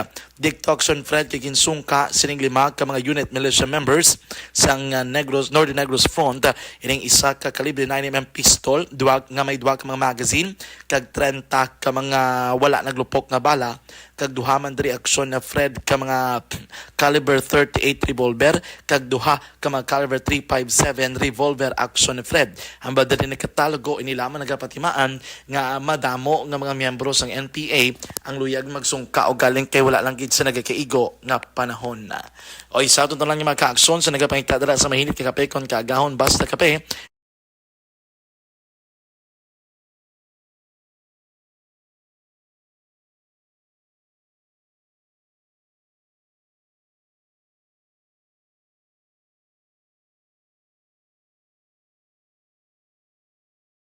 Speaker 17: Dictoction Fred kikinsungka sining 5 ka mga unit militia members sang Northern Negros Front ining isa ka kalibre 9mm pistol, may duwa ka mga magazine kag 30 ka mga wala naglupok nga bala kag duha man diri aksyon na Fred ka mga caliber 38 revolver kag duha ka mga caliber 357 revolver aksyon ni Fred. Ang bada din nakatalogo inilaman nagapatimaan nga madamo nga mga miyembro sang NPA ang luyag magsungka o galing kay wala lang gid sa nagakaigo nga panahon na. O isa to lang yung mga kaaksyon sa nagapangitadara sa mahinit ka kape kon kaagahon basta kape.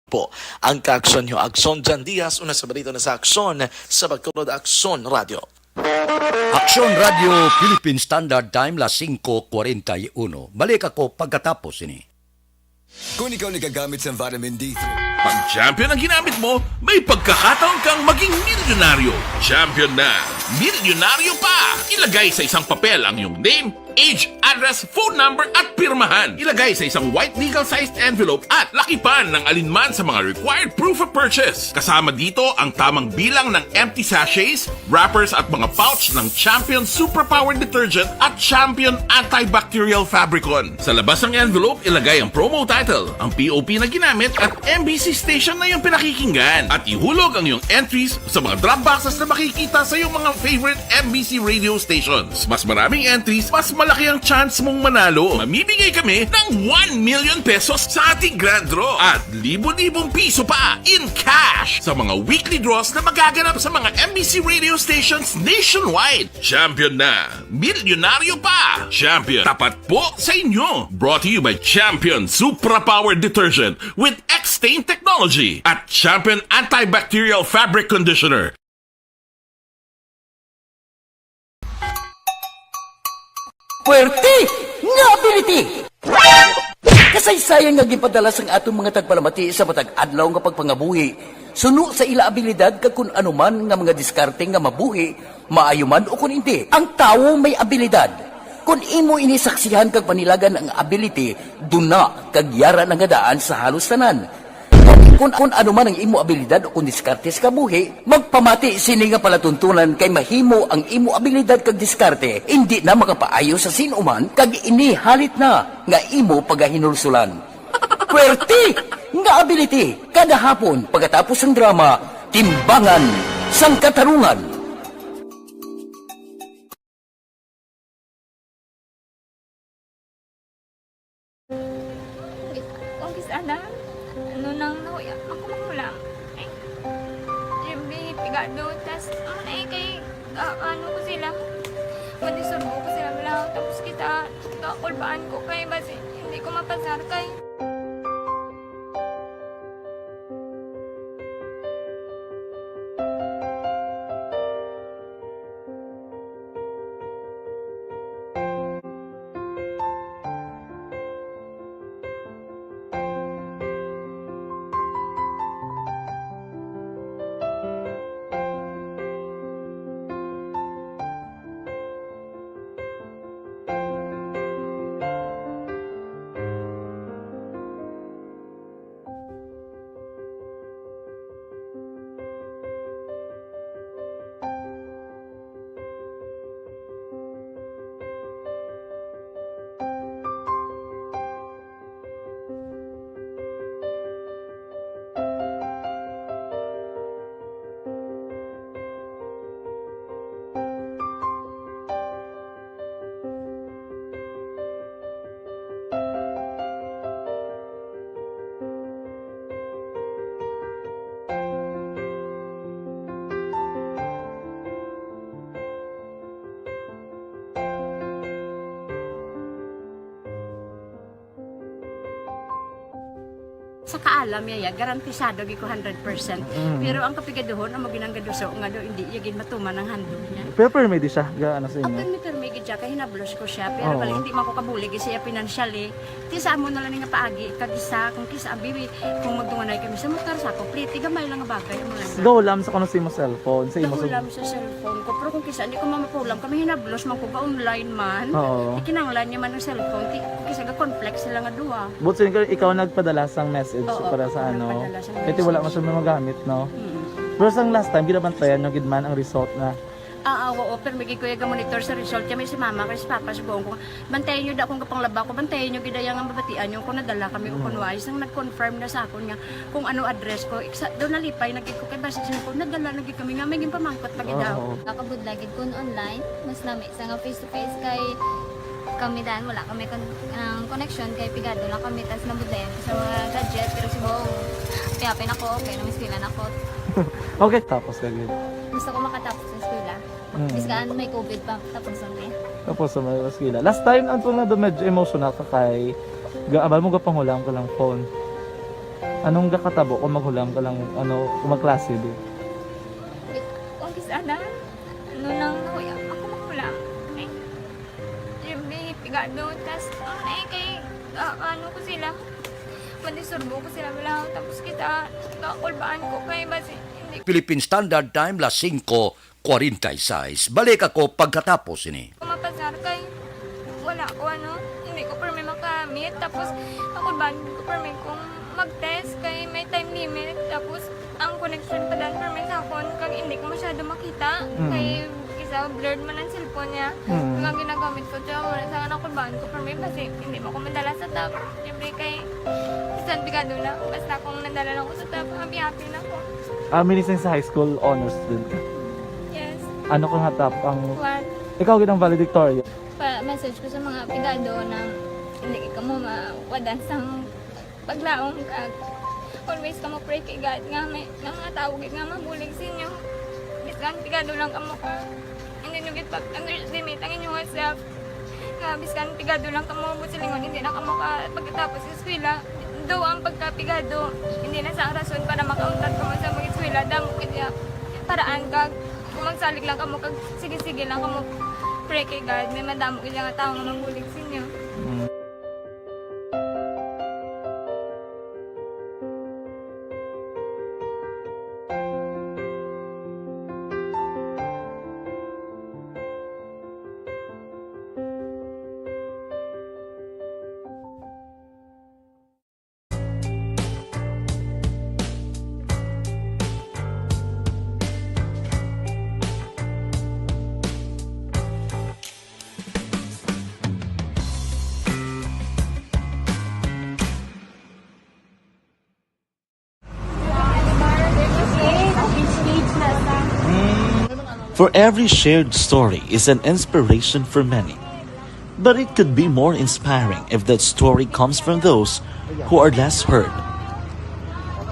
Speaker 17: Po ang kaaksyon nyo. Aksyon Jan Diaz, una sa balita na sa aksyon sa Bacolod Aksyon Radio.
Speaker 1: Aksyon Radio Philippine Standard Time las 5:41. Balik ako pagkatapos ini.
Speaker 18: Kung ikaw nagagamit sa vitamin D3.
Speaker 20: Pag champion ang ginamit mo, may pagkakataon kang maging milyonaryo. Champion na, milyonaryo pa! Ilagay sa isang papel ang iyong name, age, address, phone number at pirmahan. Ilagay sa isang white legal-sized envelope at lakipan ng alinman sa mga required proof of purchase. Kasama dito ang tamang bilang ng empty sachets, wrappers at mga pouch ng Champion Superpower Detergent at Champion Antibacterial Fabricon. Sa labas ng envelope, ilagay ang promo title, ang POP na ginamit at MBC station na yung pinakikinggan. At ihulog ang iyong entries sa mga drop boxes na makikita sa iyong mga favorite MBC radio stations. Mas maraming entries, mas malaki ang chance mong manalo. Mamimigay kami ng 1 million pesos sa ating grand draw at libo-libong piso pa in cash sa mga weekly draws na magaganap sa mga MBC radio stations nationwide. Champion na, milyonaryo pa. Champion, tapat po sa inyo. Brought to you by Champion Superpower Detergent with X-Stain Technology at Champion Antibacterial Fabric Conditioner.
Speaker 4: Puwerte nga ability! Kasaysayan nga gipadala sang atong mga tagpalamati sa matag adlaw nga pagpangabuhi. Suno sa ila abilidad kag kun anuman nga mga diskarte nga mabuhi, maayo man o kun hindi. Ang tawo may abilidad. Kung imo inisaksihan kag panilagan ang ability, duna kag yara nga daan sa halos tanan. Kung ano man ang imo abilidad o kung diskarte sa kabuhi, magpamati sini nga palatuntunan kay mahimo ang imo abilidad kag diskarte, hindi na makapaayo sa sinuman kag inihalit na nga imo pagahinulsulan. Puwerte nga ability, kada hapon pagkatapos ng drama, Timbangan sang Katarungan.
Speaker 21: Ano ko sila, manisurbo ko sila lang, tapos kita, kakulbaan ko kay basi, hindi ko mapasar kay.
Speaker 7: sa kaalam yaya garantisado gi ko 100%. Pero ang kapigaduhon ang maginanggaduso nga do hindi yagin matuman ang handog niya.
Speaker 8: Pero permi di siya gaano sa inyo.
Speaker 7: Ang permi gid siya kay hinablos ko siya pero bali hindi man ko kabulig siya financially. Ti sa amo na lang nga paagi kag isa kung kisa bibi kung magdunganay kami sa motor sa complete gamay lang nga bagay mo lang.
Speaker 8: Gawlam sa kuno sa imo cellphone, sa imo
Speaker 7: Gawlam sa cellphone ko pero kung kisa hindi ko mapulam kami hinablos man ko ga online man. Ikinanglan niya man ang cellphone ti kisa ga complex sila nga duha.
Speaker 8: But so, ikaw nagpadala sang message para sa ano. Ito wala man siya magamit, no? Pero sang last time ginabantayan nyo gid man ang result na.
Speaker 7: Oo, pero may kuya ga monitor sa result kami si mama kay si papa si buong ko. Bantayan niyo da kung kapanglaba ko, bantayan niyo gid yang babatian yung kung nadala kami ko kunwais nang nag-confirm na sa akon nga kung ano address ko. Do nalipay nagid ko kay base ko nadala nagid kami nga may pamangkot pa gid daw.
Speaker 19: Nakabudlay gid kun online, mas nami sa nga face to face kay kami dahil wala kami connection kay pigado lang kami tas nabudlayan sa mga gadget pero si buong piyapin ako okay na miskilan ako.
Speaker 8: Okay, tapos kagid.
Speaker 19: Gusto ko makatapos sa eskwela. Biskaan may COVID pa tapos kami.
Speaker 8: Tapos sa mga eskwela. Last time ang na do medyo emotional ka kay gaabal mo gapanghulam ka lang phone. Anong gakatabo kung maghulam ka lang ano kung magklase di?
Speaker 21: Kung kisana, ano lang kuya, ako maghulam. Siyempre, pigado, tas kay ano ko sila. Madisurbo ko sila bilang tapos kita kakulbaan ko kay basi hindi
Speaker 1: Philippine Standard Time, las 5:46. Balik ako pagkatapos ini.
Speaker 21: ko mapasar kay wala ko hindi ko permi makamit tapos kakulbaan ko permi kung mag-test kay may time limit tapos ang connection pa dan permi sa phone kag hindi ko masyado makita kay isa blurred man ang cellphone niya mga ginagamit ko siya wala sa kakulbaan ko permi kasi hindi mo ko madala sa tab siyempre kay isang bigado na basta kung nadala lang ko sa tab happy na ako.
Speaker 8: Minising sa high school honors student ka.
Speaker 21: Yes.
Speaker 8: Ano kang hatap ang
Speaker 21: One.
Speaker 8: ikaw gid ang valedictorian.
Speaker 19: Message ko sa mga pigado na hindi ka mo mawadan sang paglaong kag always ka mo pray kay God nga may mga tao gid nga mabulig sa inyo. Biskan pigado lang kamo ka. Hindi nyo gid pag-underestimate ang inyong self. Nga biskan pigado lang kamo busilingon hindi na kamo ka pagkatapos sa eskwela. Do ang pagkapigado hindi na sa rason para makauntat kamo sa mga eskwela damo kaya paraan kag kung magsalig lang kamo kag sige-sige lang kamo pray kay God may madamo gid nga tao nga mabulig sa inyo.
Speaker 10: For every shared story is an inspiration for many. But it could be more inspiring if that story comes from those who are less heard.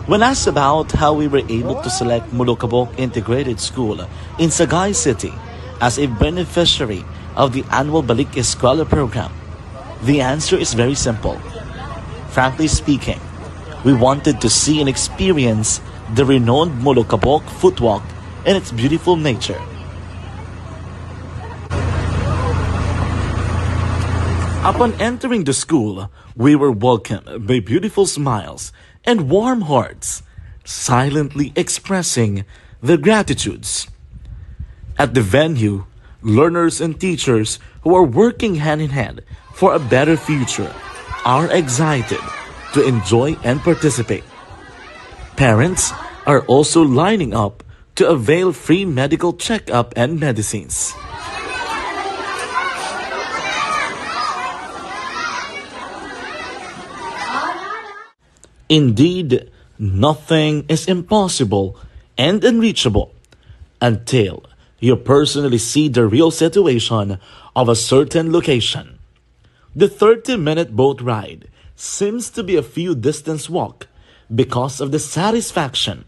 Speaker 10: When asked about how we were able to select Mulukabok Integrated School in Sagay City as a beneficiary of the annual Balik Eskwela program, the answer is very simple. Frankly speaking, we wanted to see and experience the renowned Mulukabok footwalk in its beautiful nature. Upon entering the school, we were welcomed by beautiful smiles and warm hearts, silently expressing their gratitudes. At the venue, learners and teachers who are working hand in hand for a better future are excited to enjoy and participate. Parents are also lining up to avail free medical checkup and medicines. Indeed, nothing is impossible and unreachable until you personally see the real situation of a certain location. The 30-minute boat ride seems to be a few distance walk because of the satisfaction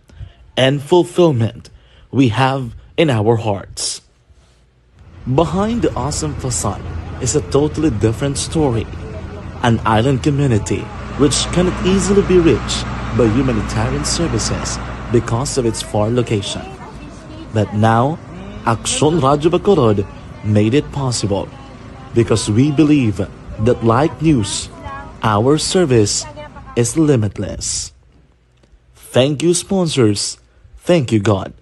Speaker 10: and fulfillment we have in our hearts. Behind the awesome facade is a totally different story, an island community which cannot easily be reached by humanitarian services because of its far location. But now, Aksyon Radio Bacolod made it possible because we believe that like news, our service is limitless. Thank you, sponsors. Thank you, God.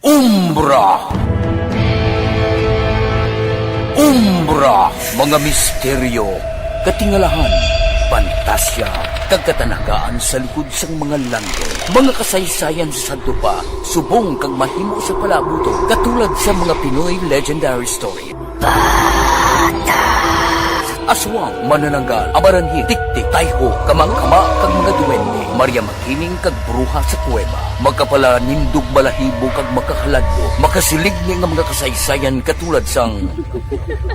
Speaker 4: Umbra! Umbra! Mga misteryo, katingalahan, pantasya, kagkatanagaan sa likod sang mga langit. Mga kasaysayan sa dupa, subong kag mahimo sa palabuto, katulad sa mga Pinoy legendary story. Aswang, manananggal, amaranhi, tiktik, tayho, kamangkama, kag mga duwende, Maria Makining kag bruha sa kuweba, magkapala nindog balahibo kag makahaladlo, makasilig ni nga mga kasaysayan katulad sang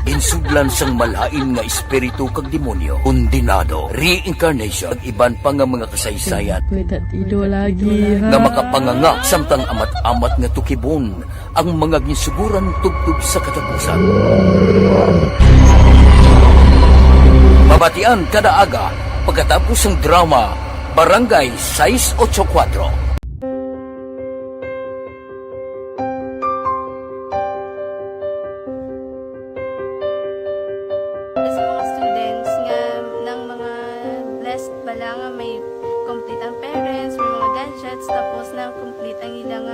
Speaker 4: insudlan sang malain nga espiritu kag demonyo, kondinado, reincarnation, kag iban pa nga mga kasaysayan nga makapanganga samtang amat-amat nga tukibon ang mga ginsuguran tubtub sa katapusan. Mabatian kada aga pagkatapos ng drama Barangay 684.
Speaker 21: Sa mga students nga ng mga blessed bala nga may complete ang parents, may mga gadgets, tapos na complete ang ilang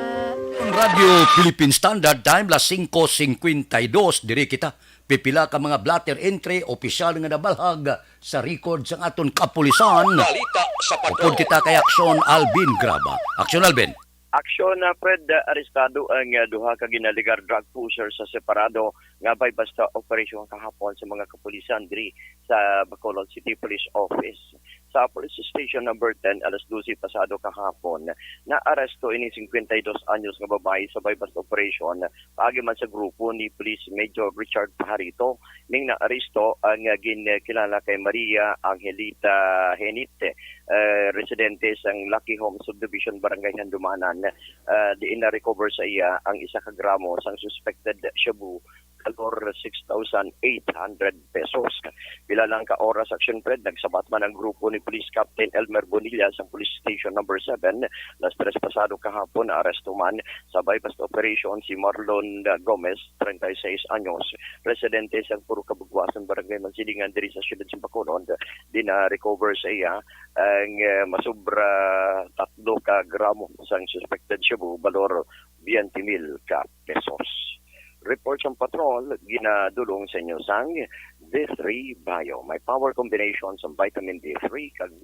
Speaker 1: Radio Philippine Standard Time, las 5:52, diri kita. Pipila ka mga blatter entry, opisyal nga nabalhag sa record sa aton kapulisan. Balita sa pagod kita kay Aksyon Alvin Graba. Aksyon Alvin.
Speaker 12: Aksyon na Fred, arestado ang duha ka ginaligar drug pusher sa separado nga by basta operasyon kahapon sa mga kapulisan diri sa Bacolod City Police Office. Sa Police Station number 10 alas 12 pasado kahapon na aresto ini 52 anyos nga babae sa by basta operasyon paagi man sa grupo ni Police Major Richard Pajarito ning naaresto ang ginkilala kay Maria Angelita Henite, residente sang Lucky Home Subdivision Barangay Handumanan. Diin na recover sa iya ang 1 ka gramo sang suspected shabu kalor 6,800 pesos. Pila lang ka oras action Fred, nagsabat man ang grupo ni Police Captain Elmer Bonilla sa Police Station number 7 las 3 pasado kahapon na aresto man sa bypass operation si Marlon Gomez, 36 anyos, residente sa Puro Kabugwasan Barangay Mansilingan diri sa siyudad sa Bacolod. Di na recover sa iya ang masubra 3 ka gramo sang suspected shabu balor 20,000 ka pesos. Report sa patrol, ginadulong sa inyo sang D3 Bio. May power combination sa vitamin D3 kag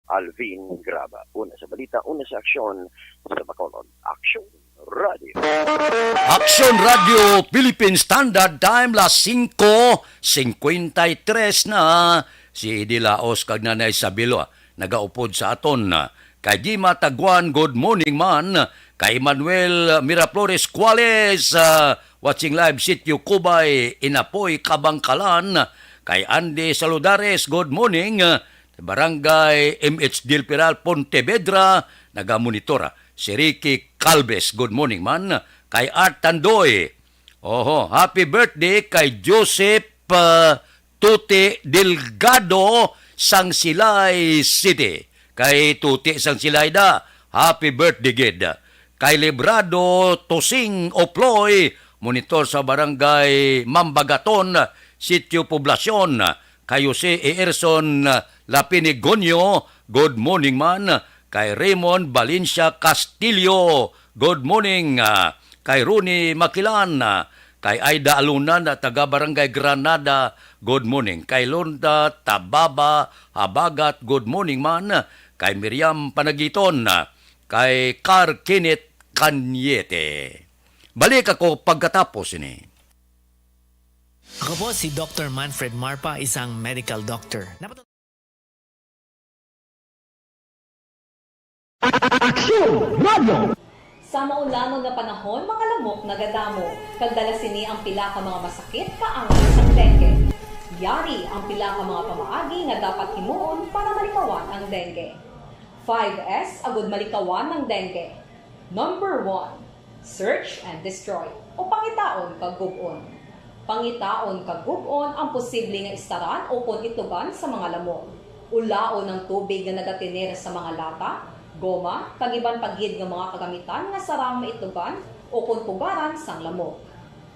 Speaker 12: Alvin Graba. Una sa balita, una sa aksyon sa Bacolod. Aksyon Radio.
Speaker 1: Aksyon Radio Philippine Standard Time, las 5:53 na. Si Dilaos kag Nanay Sabilo nagaupod sa aton. Kay Gima Taguan, good morning man. Kay Manuel Miraflores Cuales, watching live Sitio Cubay, Inapoy, Kabangkalan. Kay Andy Saludares, good morning. Barangay MH Del Piral, Pontevedra, nagamonitora. Si Ricky Calves, good morning man. Kay Art Tandoy, happy birthday kay Joseph Tuti Delgado, Sangsilay City. Kay Tuti Sangsilay da, happy birthday gid. Kay Librado Tosing Oploy, monitor sa Barangay Mambagaton, Sitio Poblasyon. Kay Jose Erson Lapinigonyo, good morning man. Kay Raymond Valencia Castillo, good morning. Kay Rooney Makilan, kay Aida Alunan, taga Barangay Granada, good morning. Kay Londa Tababa Habagat, good morning man. Kay Miriam Panagiton, kay Car Kenneth Canyete. Balik ako pagkatapos ini.
Speaker 6: Ako po si Dr. Manfred Marpa, isang medical doctor.
Speaker 14: Sa maulanod nga panahon, mga lamok nagadamo. Kagdala sini ang pila ka mga masakit kaangan sang dengue. Yari ang pila ka mga pamaagi nga dapat himuon para malikawan ang dengue. 5S agud malikawan ng dengue. Number 1, search and destroy o pangitaon kag gub-on. Pangitaon kag gub-on ang posible nga istaran o kon itugan sa mga lamok. Ulaon ng tubig nga nagatinir sa mga lata, goma, kag iban paghid nga mga kagamitan nga sarang maitugan o kon pugaran sang lamok.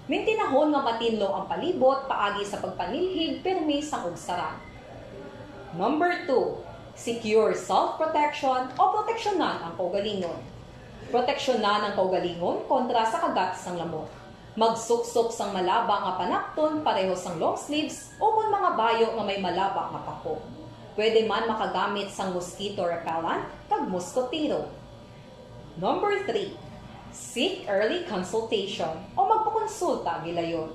Speaker 14: Mintinahon nga matinlo ang palibot paagi sa pagpanilhig permi sang ugsaran. Number 2, secure self-protection o proteksyonan ang kaugalingon. Proteksyonan ang kaugalingon kontra sa kagat sang lamok. Magsuksok sang malaba nga panakton pareho sang long sleeves o kon mga bayo nga may malaba nga pako. Pwede man makagamit sang mosquito repellent kag mosquitero. Number 3, seek early consultation o magpakonsulta gilayon.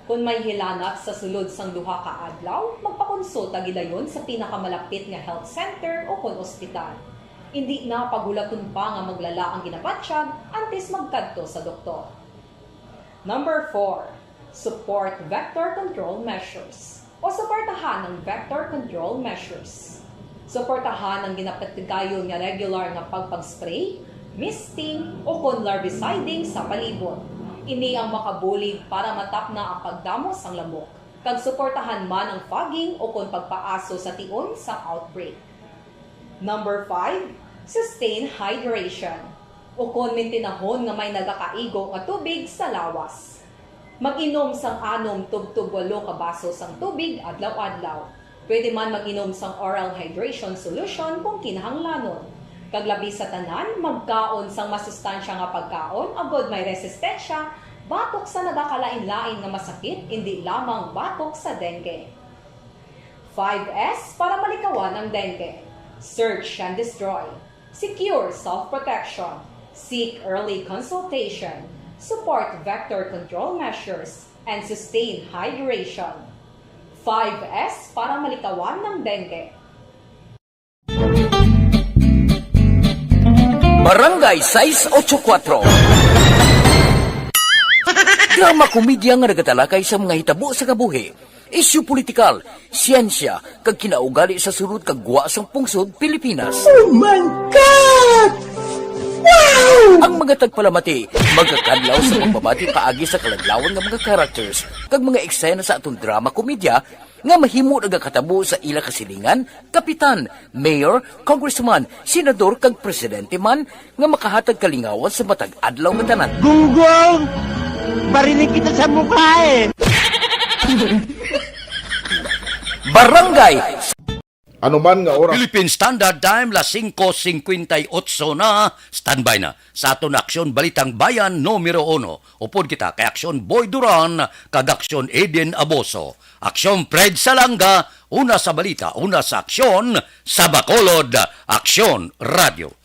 Speaker 14: Kung may hilanat sa sulod sang duha ka adlaw, magpakonsulta gilayon sa pinakamalapit nga health center o kon ospital. Hindi na pagulaton pa nga maglala ang ginabatsyag antes magkadto sa doktor. Number 4, support vector control measures o suportahan ng vector control measures. Suportahan ang ginapatigayon nga regular nga pagpag-spray, misting o kon larviciding sa palibot. Ini ang makabulig para matap na ang pagdamos sang lamok. Kag suportahan man ang fogging o kon pagpaaso sa tion sa outbreak. Number 5, sustain hydration o kon mintinahon nga may nagakaigo nga tubig sa lawas. Mag-inom sang 6 tub-tub 8 ka baso sang tubig adlaw-adlaw. Pwede man mag-inom sang oral hydration solution kung kinahanglanon. Kaglabi sa tanan, magkaon sang masustansya nga pagkaon agod may resistensya, batok sa nagakalain-lain nga masakit, hindi lamang batok sa dengue. 5S para malikawan ang dengue. Search and destroy. Secure self-protection. Seek early consultation. Support vector control measures. And sustain hydration. 5S para malikawan ng dengue.
Speaker 4: Barangay 684. Drama komedya nga nagatalakay sa mga hitabo sa kabuhi. Isyu politikal, siyensya, kag kinaugali sa surut kag guwa sang pungsod Pilipinas.
Speaker 15: Oh my God! Wow!
Speaker 4: Ang mga tagpalamati, magkakadlaw sa pagbabati paagi sa kalaglawan ng mga characters kag mga eksena sa atong drama komedya nga mahimo nagakatabo sa ila kasilingan, kapitan, mayor, congressman, senador kag presidente man nga makahatag kalingawan sa matag adlaw nga tanan.
Speaker 15: Gunggong! Barinig kita sa mukha eh!
Speaker 4: Barangay
Speaker 1: Ano man nga oras. Philippine Standard Time, las 5:58 na. Standby na sa aton aksyon Balitang Bayan numero 1. Upod kita kay Aksyon Boy Duran, kag Aksyon Eden Aboso. Aksyon Fred Salanga, una sa balita, una sa aksyon, sa Bacolod, Aksyon Radio.